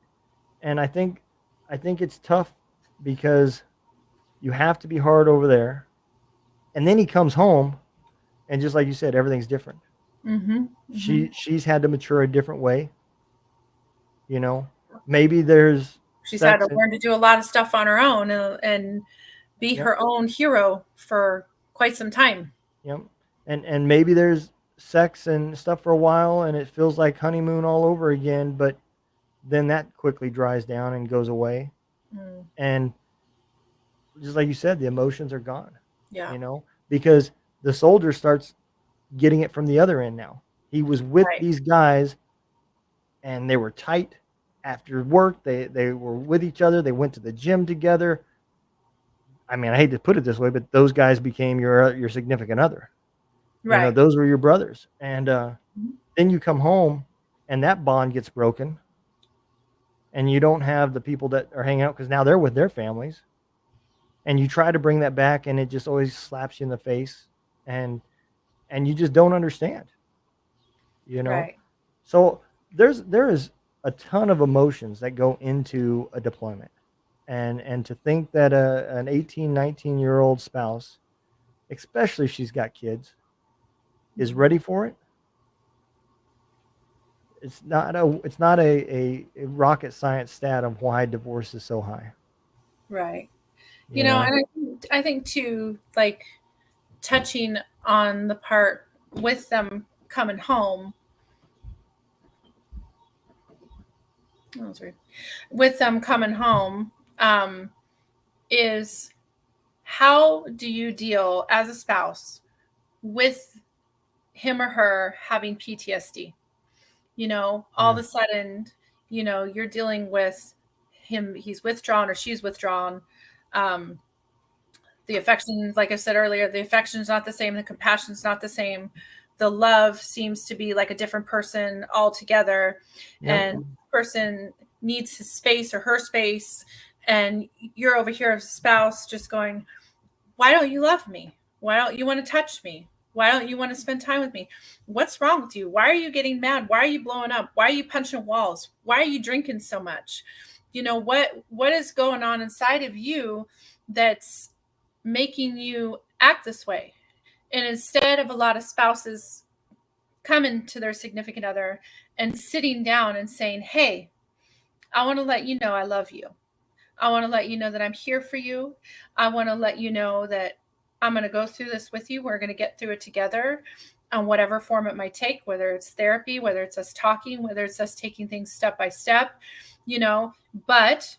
And I think it's tough because you have to be hard over there, and then he comes home, and just like you said, everything's different. Mm-hmm. She's had to mature a different way. You know, maybe there's She's had to sex learn to do a lot of stuff on her own and be Yep. her own hero for quite some time. Yep. And maybe there's sex and stuff for a while, and it feels like honeymoon all over again, but then that quickly dries down and goes away. Mm. And just like you said, the emotions are gone. Yeah. You know, because the soldier starts getting it from the other end now. He was with Right. these guys, and they were tight. After work, they were with each other. They went to the gym together. I mean, I hate to put it this way, but those guys became your significant other. Right. You know, those were your brothers. And then you come home, and that bond gets broken, and you don't have the people that are hanging out because now they're with their families. And you try to bring that back, and it just always slaps you in the face, and you just don't understand. You know, Right. so there is a ton of emotions that go into a deployment, and to think that an 18, 19-year-old spouse, especially if she's got kids, is ready for it. It's not a rocket science stat of why divorce is so high. Right. You know, and I think too, like touching on the part with them coming home. Oh, sorry. With them coming home, is how do you deal as a spouse with him or her having PTSD? You know, all of a sudden, you know, you're dealing with him, he's withdrawn or she's withdrawn. The affection, like I said earlier, the affection is not the same. The compassion is not the same. The love seems to be like a different person altogether. Yep. And the person needs his space or her space. And you're over here as a spouse just going, why don't you love me? Why don't you want to touch me? Why don't you want to spend time with me? What's wrong with you? Why are you getting mad? Why are you blowing up? Why are you punching walls? Why are you drinking so much? You know, what is going on inside of you that's making you act this way? And instead of a lot of spouses coming to their significant other and sitting down and saying, hey, I want to let you know I love you. I want to let you know that I'm here for you. I want to let you know that I'm going to go through this with you. We're going to get through it together on whatever form it might take, whether it's therapy, whether it's us talking, whether it's us taking things step by step, you know. But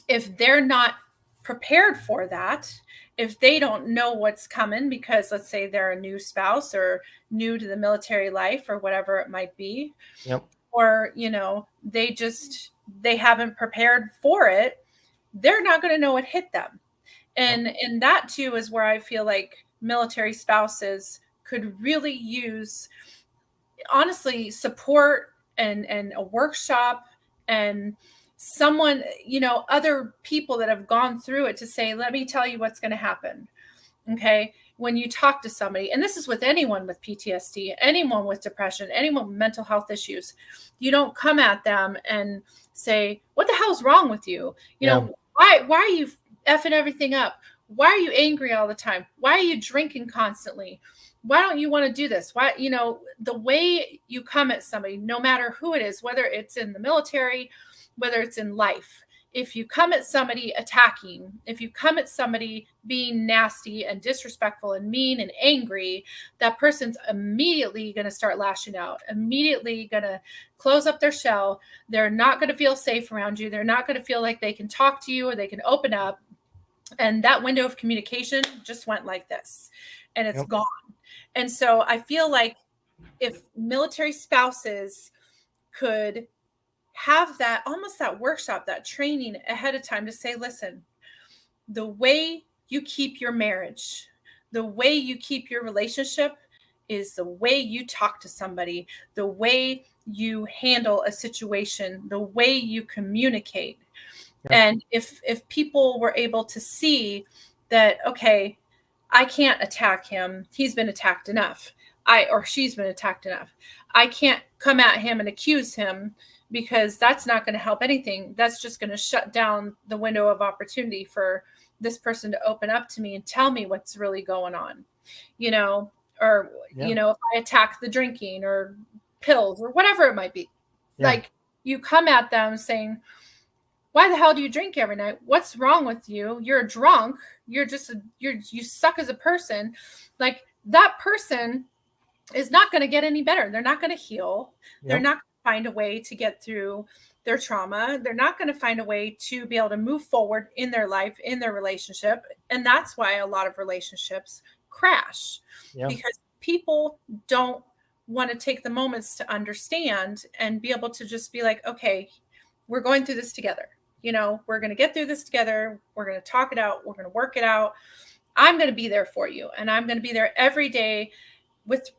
if they're not prepared for that, if they don't know what's coming, because let's say they're a new spouse or new to the military life or whatever it might be, Yep. or, you know, they haven't prepared for it, they're not going to know what hit them. And that too is where I feel like military spouses could really use, honestly, support and a workshop and someone, you know, other people that have gone through it to say, let me tell you what's going to happen. Okay. When you talk to somebody, and this is with anyone with PTSD, anyone with depression, anyone with mental health issues, you don't come at them and say, what the hell's wrong with you? You know, why are you effing everything up? Why are you angry all the time? Why are you drinking constantly? Why don't you want to do this? Why, you know, the way you come at somebody, no matter who it is, whether it's in the military, whether it's in life, if you come at somebody attacking, if you come at somebody being nasty and disrespectful and mean and angry, that person's immediately going to start lashing out, immediately going to close up their shell. They're not going to feel safe around you. They're not going to feel like they can talk to you or they can open up. And that window of communication just went like this, and it's Yep. gone. And so I feel like if military spouses could have that, almost that workshop, that training ahead of time to say, listen, the way you keep your marriage, the way you keep your relationship is the way you talk to somebody, the way you handle a situation, the way you communicate. Yep. And if people were able to see that, okay, I can't attack him, he's been attacked enough, or she's been attacked enough, I can't come at him and accuse him, because that's not going to help anything. That's just going to shut down the window of opportunity for this person to open up to me and tell me what's really going on, or if I attack the drinking or pills or whatever it might be. Like, you come at them saying, why the hell do you drink every night? What's wrong with you? You're a drunk. You suck as a person. Like, that person is not going to get any better. They're not going to heal. They're not going to find a way to get through their trauma. They're not going to find a way to be able to move forward in their life, in their relationship. And that's why a lot of relationships crash, because people don't want to take the moments to understand and be able to just be like, okay, we're going through this together. We're going to get through this together. We're going to talk it out. We're going to work it out. I'm going to be there for you. And I'm going to be there every day with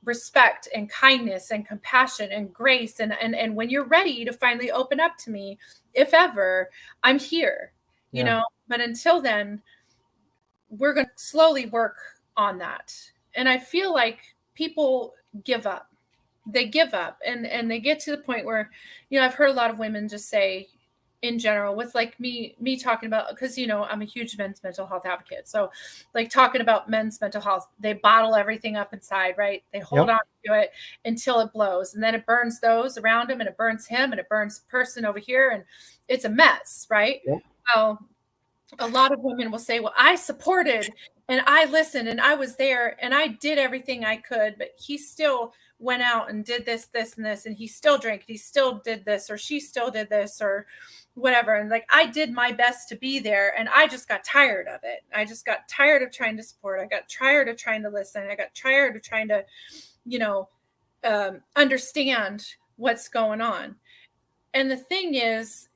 respect and kindness and compassion and grace. And when you're ready to finally open up to me, if ever, I'm here, but until then, we're going to slowly work on that. And I feel like people give up. They give up, and they get to the point where, I've heard a lot of women just say, in general, with like me talking about, because I'm a huge men's mental health advocate, so like talking about men's mental health, they bottle everything up inside, right? They hold on to it until it blows, and then it burns those around him, and it burns him, and it burns the person over here, and it's a mess, right? Well, a lot of women will say, well, I supported and I listened and I was there and I did everything I could, but he still went out and did this, this, and this, and he still drank, he still did this, or she still did this, or whatever. And like, I did my best to be there, and I just got tired of it. I just got tired of trying to support. I got tired of trying to listen. I got tired of trying to, understand what's going on. And the thing is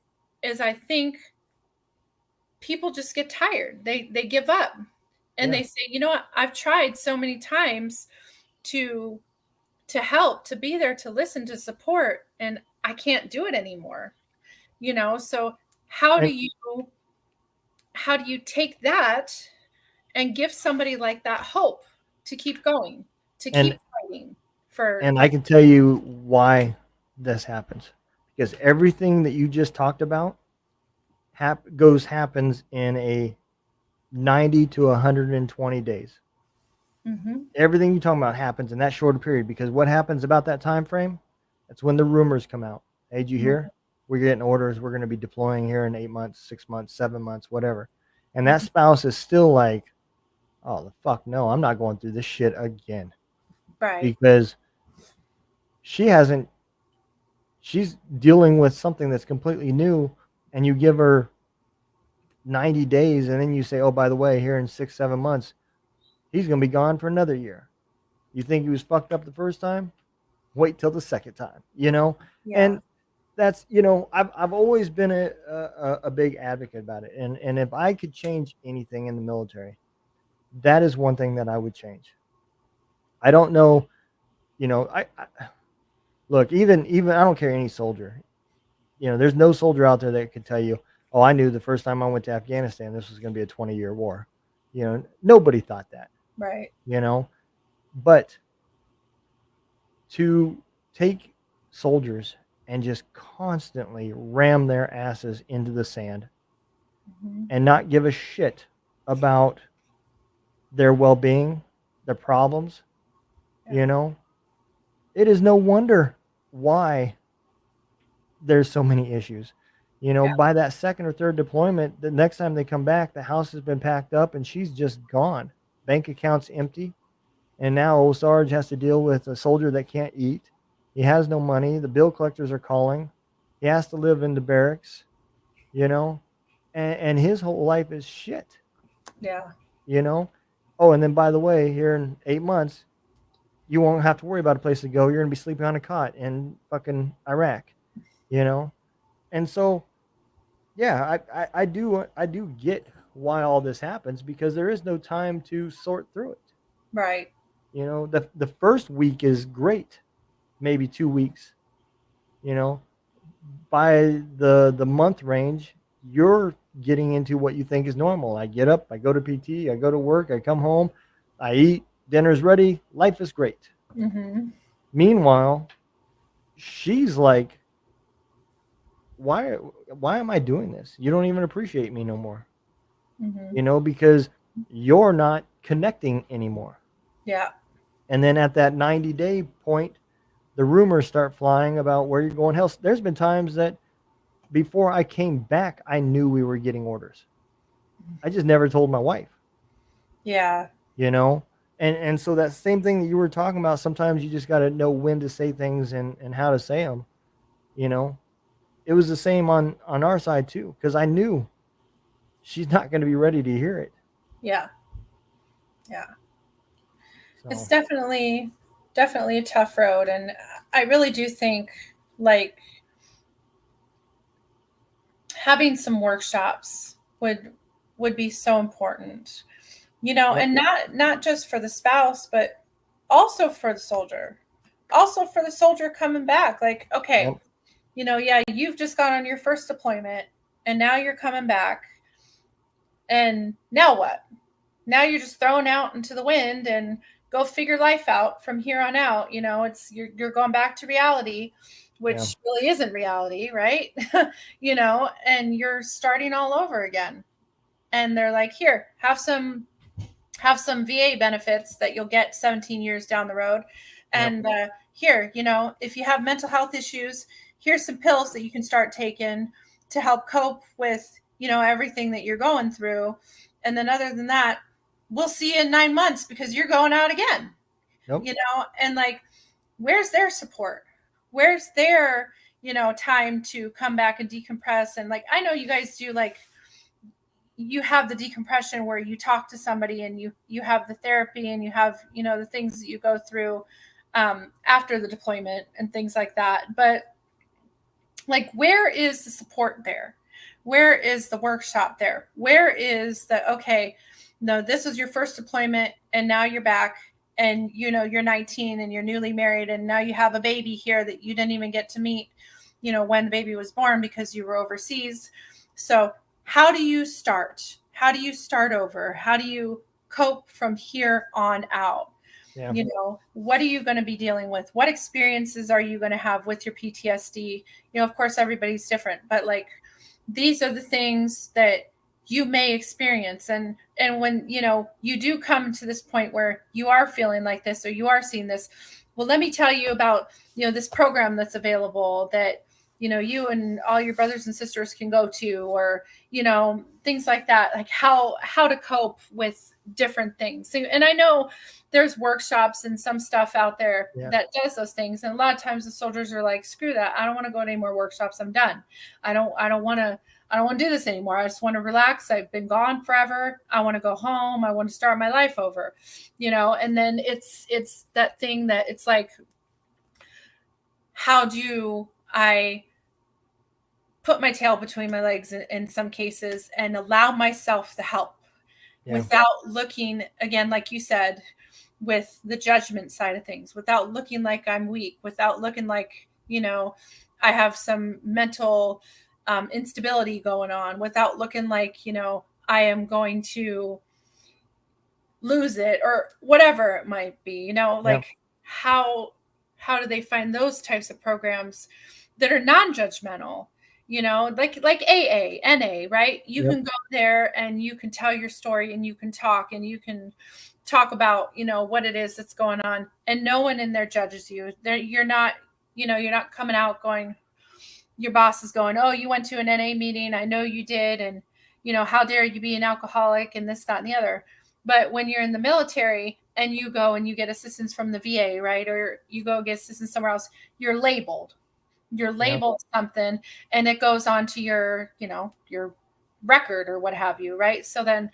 I think people just get tired. They give up, and they say, you know what? I've tried so many times to help, to be there, to listen, to support, and I can't do it anymore. So how do you take that and give somebody like that hope to keep going, to keep fighting for? And I can tell you why this happens, because everything that you just talked about happens in a 90 to 120 days. Mm-hmm. Everything you're talking about happens in that shorter period, because what happens about that time frame? That's when the rumors come out. Hey, did you hear? We're getting orders. We're going to be deploying here in 8 months, 6 months, 7 months, whatever. And that spouse is still like, oh, the fuck no, I'm not going through this shit again. Right. Because she's dealing with something that's completely new, and you give her 90 days, and then you say, oh, by the way, here in 6, 7 months, he's going to be gone for another year. You think he was fucked up the first time? Wait till the second time, Yeah. And that's, I've always been a big advocate about it. And if I could change anything in the military, that is one thing that I would change. I don't know, I look, even I don't care any soldier. There's no soldier out there that could tell you, oh, I knew the first time I went to Afghanistan, this was going to be a 20-year war. Nobody thought that. Right. But to take soldiers and just constantly ram their asses into the sand and not give a shit about their well-being, their problems, it is no wonder why there's so many issues. By that second or third deployment, the next time they come back, the house has been packed up and she's just gone. Bank account's empty. And now old Sarge has to deal with a soldier that can't eat. He has no money. The bill collectors are calling. He has to live in the barracks, and his whole life is shit, Yeah. you know? Oh, and then by the way, here in 8 months, you won't have to worry about a place to go. You're going to be sleeping on a cot in fucking Iraq, you know? And so, yeah, I do get why all this happens, because there is no time to sort through it. Right. You know, the first week is great, maybe 2 weeks, you know, by the month range, you're getting into what you think is normal. I get up, I go to PT, I go to work, I come home, I eat, dinner's ready, life is great. Mm-hmm. Meanwhile, she's like, why am I doing this? You don't even appreciate me no more. Mm-hmm. You know, because you're not connecting anymore. Yeah. And then at that 90-day point, the rumors start flying about where you're going. Hell, there's been times that before I came back, I knew we were getting orders. I just never told my wife, Yeah. you know? And so that same thing that you were talking about, sometimes you just got to know when to say things and how to say them, you know? It was the same on our side too, because I knew she's not going to be ready to hear it. Yeah. Yeah. It's So, definitely a tough road. And I really do think like having some workshops would be so important, yep, and not just for the spouse, but also for the soldier, also for the soldier coming back. Like, okay, yep, yeah, you've just gone on your first deployment and now you're coming back, and now what? Now you're just thrown out into the wind and go figure life out from here on out. It's you're going back to reality, yeah, which really isn't reality, right? And you're starting all over again. And they're like, here, have some VA benefits that you'll get 17 years down the road. yep, And here, if you have mental health issues, here's some pills that you can start taking to help cope with, everything that you're going through. And then other than that, we'll see you in 9 months because you're going out again, yep, and like, where's their support? Where's their, time to come back and decompress? And like, I know you guys do, like, you have the decompression where you talk to somebody and you have the therapy and you have the things that you go through after the deployment and things like that. But like, where is the support there? Where is the workshop there? Where is the, okay, no, this was your first deployment and now you're back, and you're 19 and you're newly married, and now you have a baby here that you didn't even get to meet when the baby was born because you were overseas. So how do you start? How do you start over? How do you cope from here on out? yeah, What are you going to be dealing with? What experiences are you going to have with your PTSD? Of course, everybody's different, but like, these are the things that you may experience. And when, you do come to this point where you are feeling like this, or you are seeing this, well, let me tell you about, this program that's available that, you and all your brothers and sisters can go to, or, things like that, like how to cope with different things. So, and I know there's workshops and some stuff out there yeah, that does those things. And a lot of times the soldiers are like, screw that. I don't want to go to any more workshops. I'm done. I don't want to do this anymore. I just want to relax. I've been gone forever. I want to go home. I want to start my life over, and then it's that thing that it's like, how do I put my tail between my legs in some cases and allow myself the help yeah, without looking, again, like you said, with the judgment side of things, without looking like I'm weak, without looking like, I have some mental instability going on, without looking like, I am going to lose it or whatever it might be, yeah, like, how do they find those types of programs that are non-judgmental, like AA, NA, right? You yep, can go there and you can tell your story and you can talk about, what it is that's going on, and no one in there judges you. You're not, you're not coming out going, your boss is going, oh, you went to an NA meeting. I know you did. And, how dare you be an alcoholic and this, that, and the other. But when you're in the military and you go and you get assistance from the VA, right? Or you go get assistance somewhere else, you're labeled. You're yeah, labeled something, and it goes on to your record or what have you, right? So then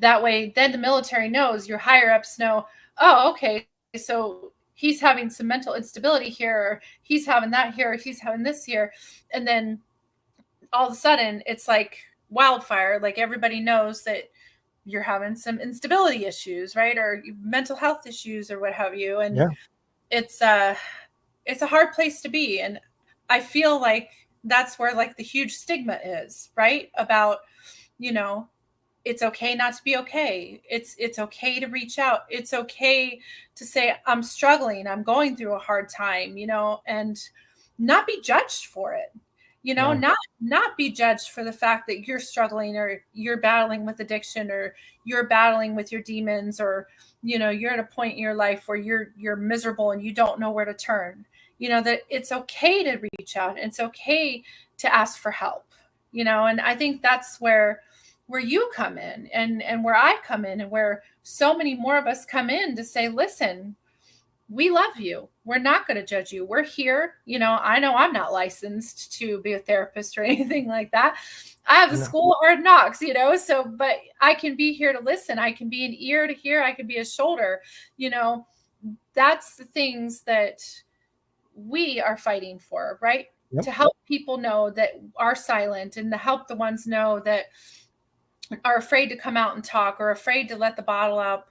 that way, then the military knows, your higher ups know, oh, okay, so he's having some mental instability here, or he's having that here, or he's having this here. And then all of a sudden it's like wildfire, like everybody knows that you're having some instability issues, right? Or mental health issues or what have you. And Yeah. it's a hard place to be. And I feel like that's where like the huge stigma is, right? About, you know, it's okay not to be okay. It's okay to reach out. It's okay to say I'm struggling, I'm going through a hard time, and not be judged for it. Yeah. Not be judged for the fact that you're struggling, or you're battling with addiction, or you're battling with your demons, or you're at a point in your life where you're miserable and you don't know where to turn. That it's okay to reach out, and it's okay to ask for help. And I think that's where you come in, and where I come in, and where so many more of us come in to say, listen, we love you. We're not going to judge you. We're here. I know I'm not licensed to be a therapist or anything like that. I have a school of hard knocks, so, but I can be here to listen. I can be an ear to hear. I can be a shoulder. That's the things that we are fighting for, right? Yep. To help people know that are silent, and to help the ones know that are afraid to come out and talk, or afraid to let the bottle out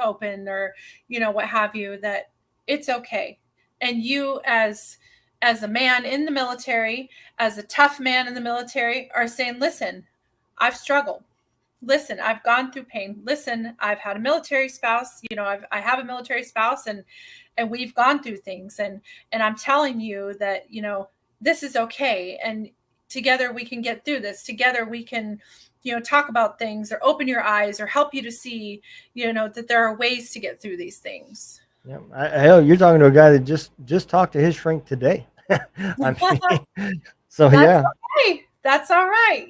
open, or what have you, that it's okay. And you, as a man in the military, as a tough man in the military, are saying, listen, I've struggled. Listen, I've gone through pain. Listen, I've had a military spouse. I have a military spouse, and we've gone through things, and I'm telling you that this is okay, and together we can get through this. Together we can talk about things, or open your eyes, or help you to see that there are ways to get through these things. Yeah, hell, you're talking to a guy that just talked to his shrink today. I mean, so That's yeah, okay. That's all right.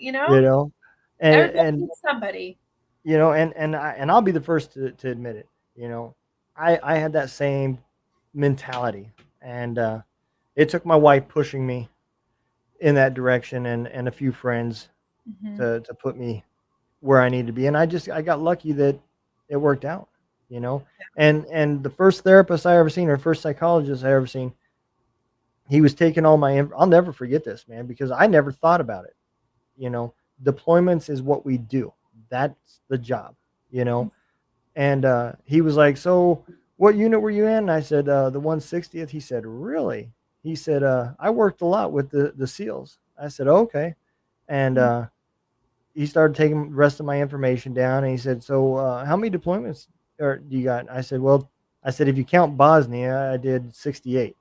Everybody and needs somebody. and I'll be the first to admit it. I had that same mentality, and it took my wife pushing me in that direction, and a few friends to put me where I need to be, and I got lucky that it worked out. And the first therapist I ever seen, or first psychologist I ever seen, he was taking all my I'll never forget this, man, because I never thought about it. Deployments is what we do. That's the job, and he was like, so what unit were you in? And I said, the 160th. He said, really? He said, I worked a lot with the SEALs. I said, okay. And he started taking the rest of my information down, and he said, so how many deployments do you got? I said, if you count Bosnia, I did 68.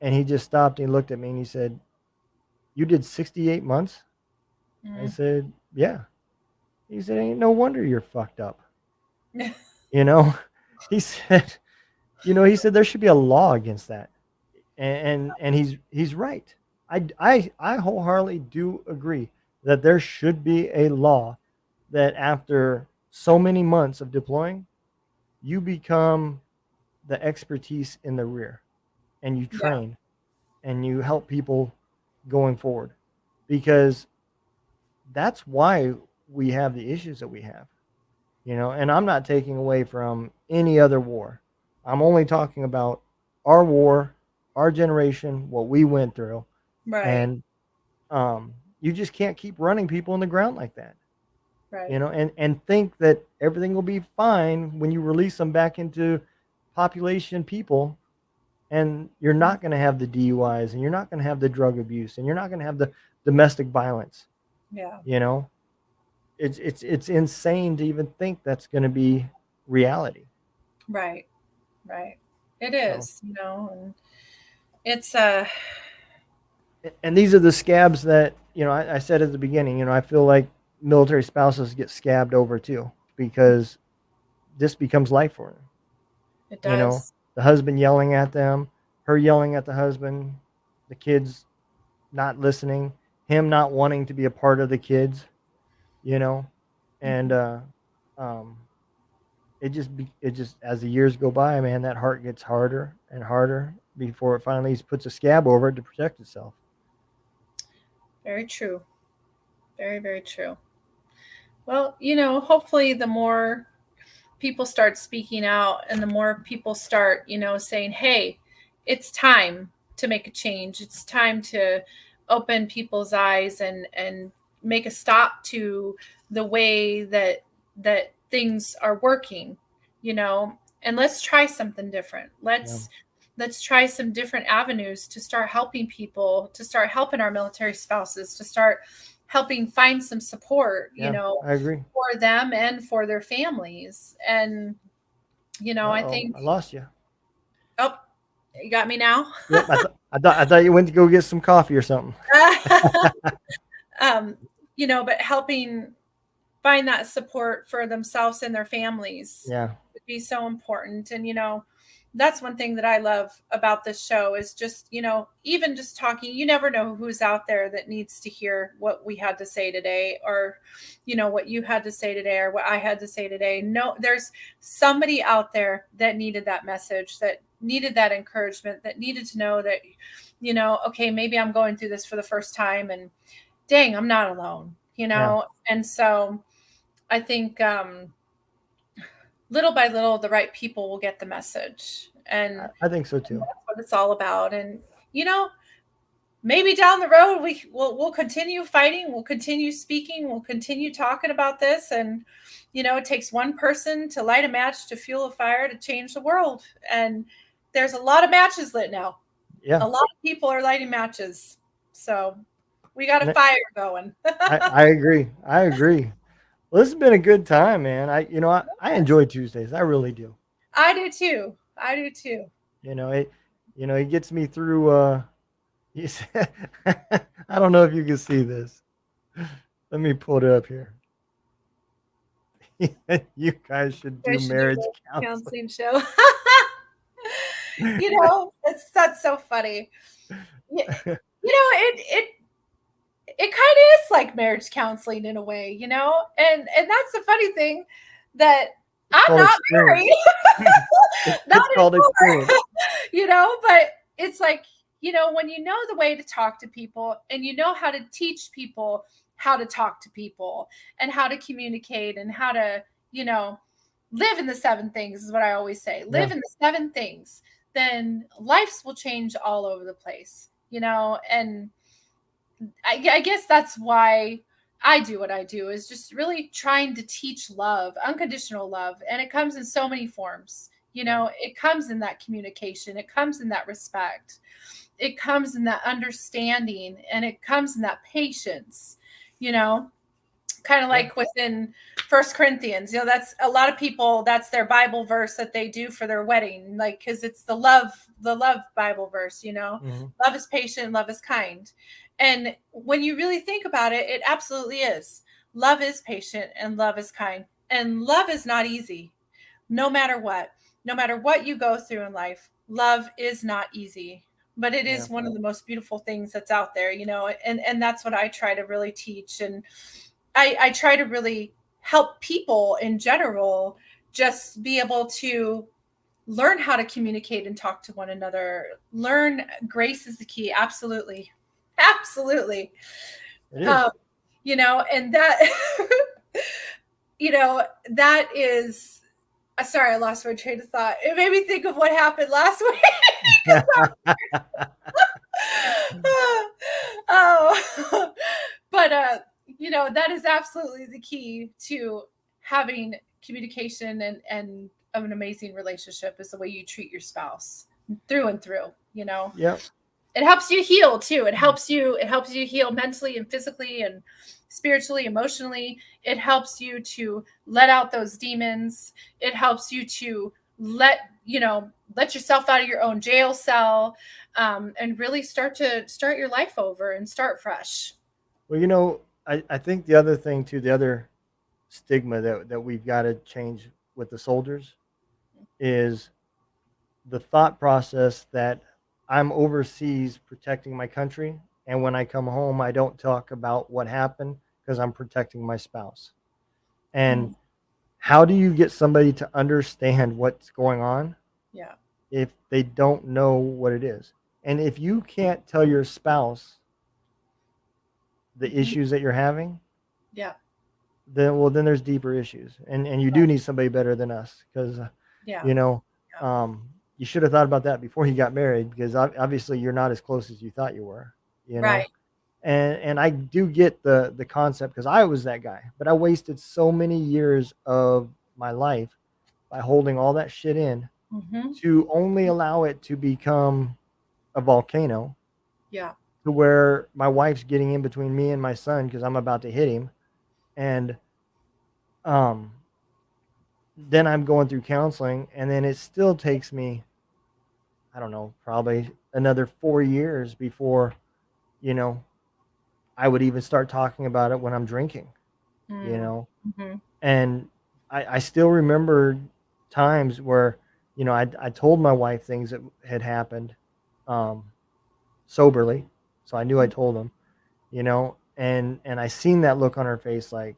And he just stopped and he looked at me and he said, you did 68 months? I said, yeah. He said, ain't no wonder you're fucked up. He said, there should be a law against that. And he's right. I wholeheartedly do agree that there should be a law that after so many months of deploying, you become the expertise in the rear, and you train and you help people going forward, because that's why we have the issues that we have, and I'm not taking away from any other war. I'm only talking about our war, our generation, what we went through. Right. And you just can't keep running people in the ground like that. Right. And think that everything will be fine when you release them back into population people, and you're not going to have the DUIs, and you're not going to have the drug abuse, and you're not going to have the domestic violence. Yeah. It's insane to even think that's going to be reality. Right. It is, and it's and these are the scabs that, I said at the beginning, I feel like military spouses get scabbed over too, because this becomes life for them. It does. The husband yelling at them, her yelling at the husband, the kids not listening, him not wanting to be a part of the kids, and it just as the years go by, man, that heart gets harder and harder before it finally puts a scab over it to protect itself. Very true. Very, very true. Well, hopefully the more people start speaking out and the more people start, saying, hey, it's time to make a change. It's time to open people's eyes and make a stop to the way that things are working, and let's try something different. Yeah. Let's try some different avenues to start helping people, to start helping our military spouses, to start helping find some support, I agree. for them and for their families. And, I think, I lost you. oh, you got me now. Yep. I thought you went to go get some coffee or something. But helping find that support for themselves and their families Yeah. would be so important. And, that's one thing that I love about this show is just, even just talking, you never know who's out there that needs to hear what we had to say today, or, what you had to say today, or what I had to say today. No, there's somebody out there that needed that message, that needed that encouragement, that needed to know that, okay, maybe I'm going through this for the first time, and dang, I'm not alone, Yeah. And so I think, little by little, the right people will get the message. And I think so too. that's what it's all about. And, maybe down the road, we'll continue fighting. We'll continue speaking. We'll continue talking about this. And, it takes one person to light a match, to fuel a fire, to change the world. And there's a lot of matches lit now. Yeah. A lot of people are lighting matches. So we got a fire going. I agree. I agree. Well, this has been a good time, man. I enjoy Tuesdays. I really do. I do too. It gets me through. I don't know if you can see this. Let me pull it up here. You guys should do marriage counseling show. That's so funny. It kind of is like marriage counseling in a way, and that's the funny thing, that I'm not married. It's called experience. But it's like, when you know the way to talk to people, and you know how to teach people how to talk to people, and how to communicate, and how to, live in the 7 things is what I always say. Live in the 7 things, then lives will change all over the place, and I guess that's why I do what I do, is just really trying to teach love, unconditional love. And it comes in so many forms. It comes in that communication. It comes in that respect. It comes in that understanding, and it comes in that patience, kind of like within 1 Corinthians, that's a lot of people, that's their Bible verse that they do for their wedding, like, because it's the love Bible verse, Mm-hmm. Love is patient, love is kind. And when you really think about it, it absolutely is. Love is patient and love is kind. And love is not easy. No matter what you go through in life, love is not easy. But it is one of the most beautiful things that's out there, and that's what I try to really teach. And I try to really help people in general just be able to learn how to communicate and talk to one another. Learn grace is the key. Absolutely. Absolutely. It is. And that, that is, sorry, I lost my train of thought. It made me think of what happened last week. But, that is absolutely the key to having communication and of an amazing relationship, is the way you treat your spouse through and through, Yep. It helps you heal too. It helps you heal mentally and physically and spiritually, emotionally. It helps you to let out those demons. It helps you to let yourself out of your own jail cell, and really start your life over and start fresh. Well, I think the other thing too, the other stigma that we've got to change with the soldiers is the thought process that I'm overseas protecting my country, and when I come home, I don't talk about what happened because I'm protecting my spouse. And how do you get somebody to understand what's going on? Yeah. If they don't know what it is, and if you can't tell your spouse the issues that you're having, Yeah. then there's deeper issues, and you do need somebody better than us, because Yeah. you know, Yeah. you should have thought about that before you got married, because obviously you're not as close as you thought you were, you know. Right. And I do get the concept, because I was that guy, but I wasted so many years of my life by holding all that shit in, Mm-hmm. to only allow it to become a volcano, Yeah. to where my wife's getting in between me and my son because I'm about to hit him. And um then I'm going through counseling, and then it still takes me, I don't know, probably another 4 years before, you know, I would even start talking about it when I'm drinking, you know. Mm-hmm. And I still remember times where, I told my wife things that had happened, um, soberly. So I knew I told them, and I seen that look on her face, like,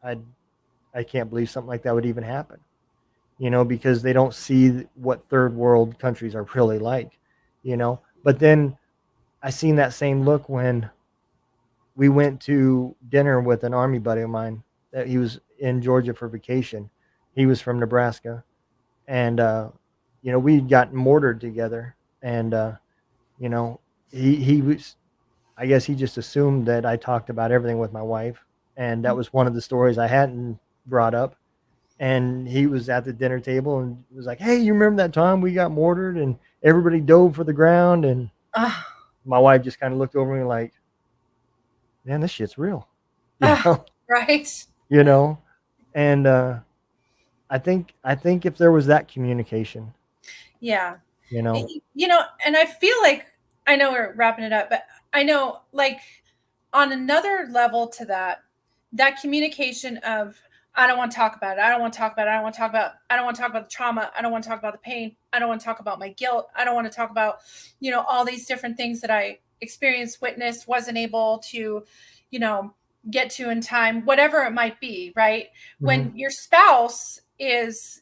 I, I can't believe something like that would even happen, because they don't see what third world countries are really like, But then I seen that same look when we went to dinner with an army buddy of mine, that he was in Georgia for vacation. He was from Nebraska, and we'd gotten mortared together, and you know, he was. I guess he just assumed that I talked about everything with my wife, and that was one of the stories I hadn't brought up. And he was at the dinner table and was like, "Hey, you remember that time we got mortared and everybody dove for the ground?" And my wife just kind of looked over me like, "Man, this shit's real," you know, Right. you know. And I think if there was that communication, Yeah. you know, And I feel like, I know we're wrapping it up, but I know, like, on another level to that communication of, I don't want to talk about it. I don't want to talk about it. I don't want to talk about, I don't want to talk about the trauma. I don't want to talk about the pain. I don't want to talk about my guilt. I don't want to talk about, all these different things that I experienced, witnessed, wasn't able to, you know, get to in time, whatever it might be, right? mm-hmm. When your spouse is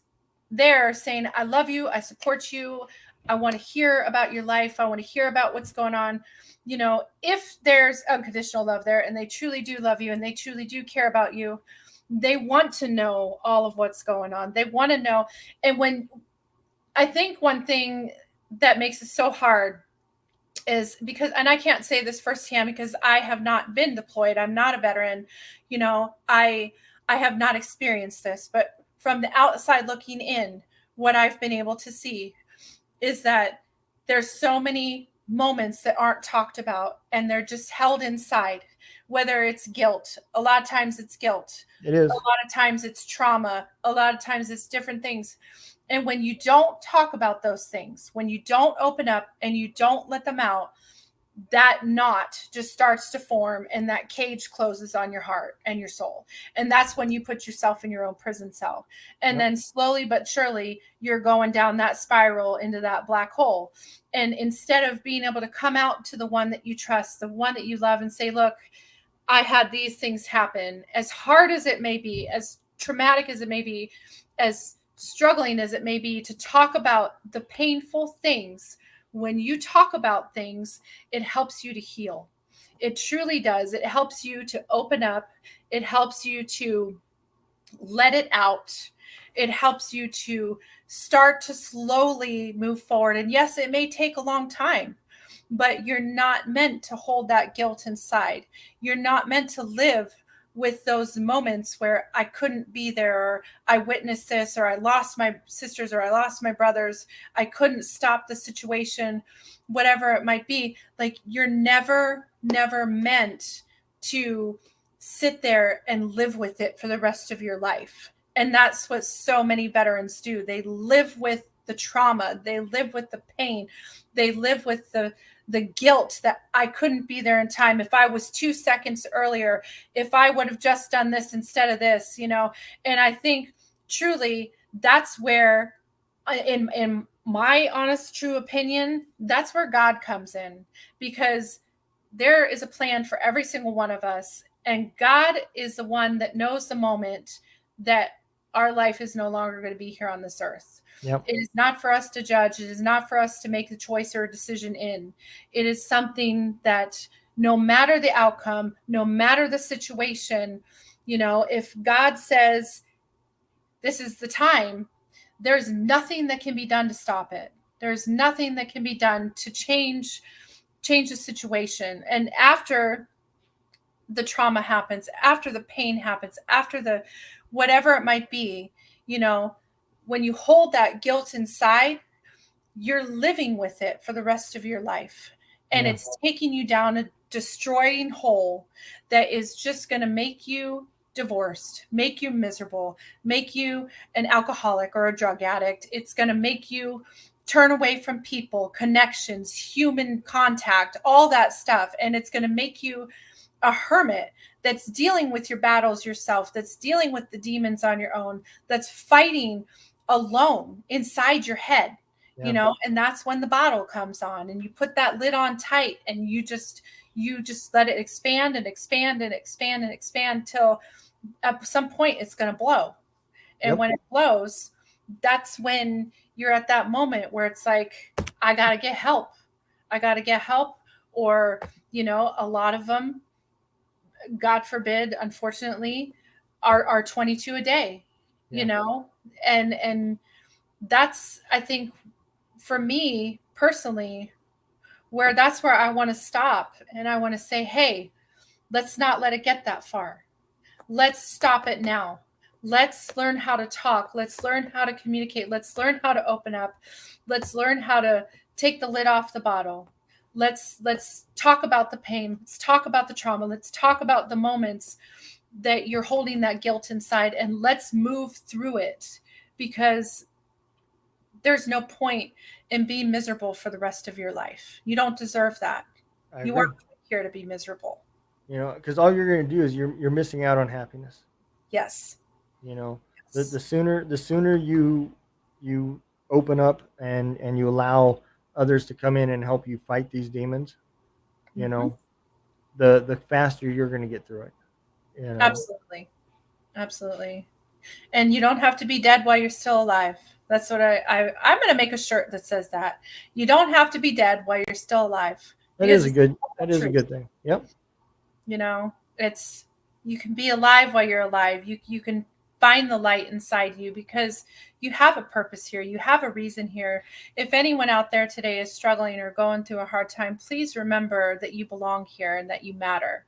there saying, I love you, I support you, I want to hear about your life, I want to hear about what's going on. If there's unconditional love there and they truly do love you and they truly do care about you, they want to know all of what's going on. They want to know. And when I think one thing that makes it so hard is because, and I can't say this firsthand because I have not been deployed, I'm not a veteran, I have not experienced this, but from the outside looking in, what I've been able to see is that there's so many moments that aren't talked about and they're just held inside, whether it's guilt. A lot of times it's guilt. It is. A lot of times it's trauma. A lot of times it's different things. And when you don't talk about those things, when you don't open up and you don't let them out, that knot just starts to form and that cage closes on your heart and your soul. And that's when you put yourself in your own prison cell. And then slowly but surely you're going down that spiral into that black hole. And instead of being able to come out to the one that you trust, the one that you love, and say, look, I had these things happen, as hard as it may be, as traumatic as it may be, as struggling as it may be, to talk about the painful things. When you talk about things, it helps you to heal. It truly does. It helps you to open up. It helps you to let it out. It helps you to start to slowly move forward. And yes, it may take a long time, but you're not meant to hold that guilt inside. You're not meant to live with those moments where I couldn't be there, or I witnessed this, or I lost my sisters, or I lost my brothers. I couldn't stop the situation, whatever it might be. Like, you're never meant to sit there and live with it for the rest of your life. And that's what so many veterans do. They live with the trauma. They live with the pain. They live with the guilt that I couldn't be there in time. If I was 2 seconds earlier, if I would have just done this instead of this, and I think truly that's where, in my honest, true opinion, that's where God comes in, because there is a plan for every single one of us. And God is the one that knows the moment that our life is no longer going to be here on this earth. Yep. It is not for us to judge. It is not for us to make a choice or a decision in. It is something that no matter the outcome, no matter the situation. If God says this is the time, there's nothing that can be done to stop it. There's nothing that can be done to change the situation. And after the trauma happens, after the pain happens, after the whatever it might be, when you hold that guilt inside, you're living with it for the rest of your life. And it's taking you down a destroying hole that is just going to make you divorced, make you miserable, make you an alcoholic or a drug addict. It's going to make you turn away from people, connections, human contact, all that stuff. And it's going to make you a hermit that's dealing with your battles yourself, that's dealing with the demons on your own, that's fighting alone inside your head. And that's when the bottle comes on, and you put that lid on tight, and you just let it expand and expand and expand and expand till at some point it's going to blow. And when it blows, that's when you're at that moment where it's like, I got to get help. Or, a lot of them, God forbid, unfortunately, are 22 a day, and that's, I think, for me personally, that's where I want to stop. And I want to say, hey, let's not let it get that far. Let's stop it now. Let's learn how to talk. Let's learn how to communicate. Let's learn how to open up. Let's learn how to take the lid off the bottle. Let's talk about the pain. Let's talk about the trauma. Let's talk about the moments that you're holding that guilt inside, and let's move through it, because there's no point in being miserable for the rest of your life. You don't deserve that. You aren't here to be miserable. Because all you're going to do is you're missing out on happiness. Yes. The sooner you open up and you allow others to come in and help you fight these demons, the faster you're going to get through it. Absolutely. And you don't have to be dead while you're still alive. That's what I'm going to make a shirt that says that. You don't have to be dead while you're still alive. That is a good thing. Yep. You can be alive while you're alive. You can find the light inside you, because you have a purpose here. You have a reason here. If anyone out there today is struggling or going through a hard time, please remember that you belong here, and that you matter,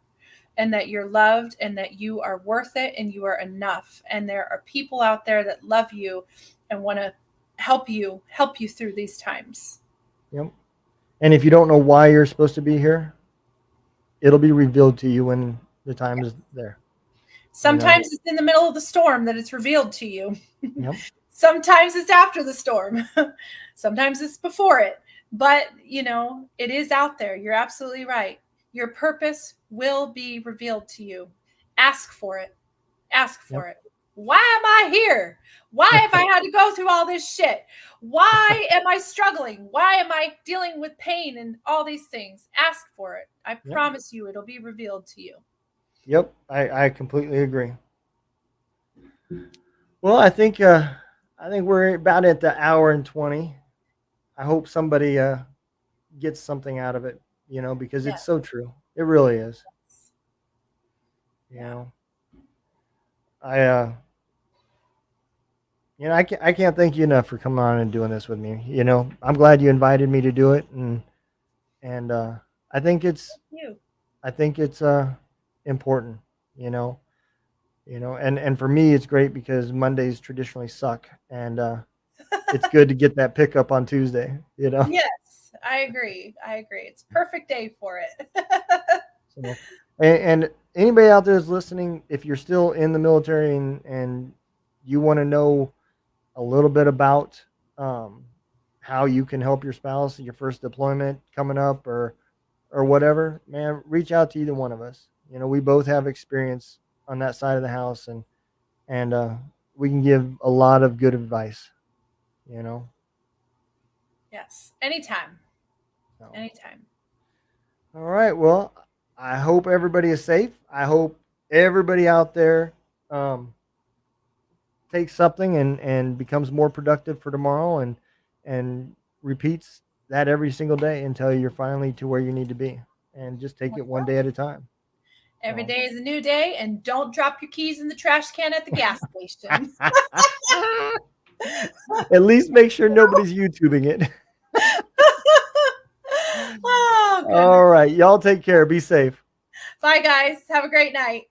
and that you're loved, and that you are worth it, and you are enough. And there are people out there that love you and want to help you through these times. Yep. And if you don't know why you're supposed to be here, it'll be revealed to you when the time is there. Sometimes it's in the middle of the storm that it's revealed to you. Yep. Sometimes it's after the storm. Sometimes it's before it. But, it is out there. You're absolutely right. Your purpose will be revealed to you. Ask for it. It. Why am I here? Why have I had to go through all this shit? Why am I struggling? Why am I dealing with pain and all these things? Ask for it. I promise you it'll be revealed to you. Yep, I completely agree. Well, I think we're about at the hour and 20. I hope somebody gets something out of it, because it's so true. It really is. I can't thank you enough for coming on and doing this with me. I'm glad you invited me to do it, and I think it's important, and for me it's great because Mondays traditionally suck, and it's good to get that pickup on Tuesday. Yes, I agree. It's a perfect day for it. So, and anybody out there is listening, if you're still in the military and you want to know a little bit about how you can help your spouse in your first deployment coming up or whatever, man, reach out to either one of us. We both have experience on that side of the house, and we can give a lot of good advice. Yes, anytime. Anytime. All right. Well, I hope everybody is safe. I hope everybody out there takes something and becomes more productive for tomorrow, and repeats that every single day until you're finally to where you need to be. and just take it one day at a time. Every day is a new day, and don't drop your keys in the trash can at the gas station. At least make sure nobody's YouTubing it. Oh, goodness. All right. Y'all take care. Be safe. Bye, guys. Have a great night.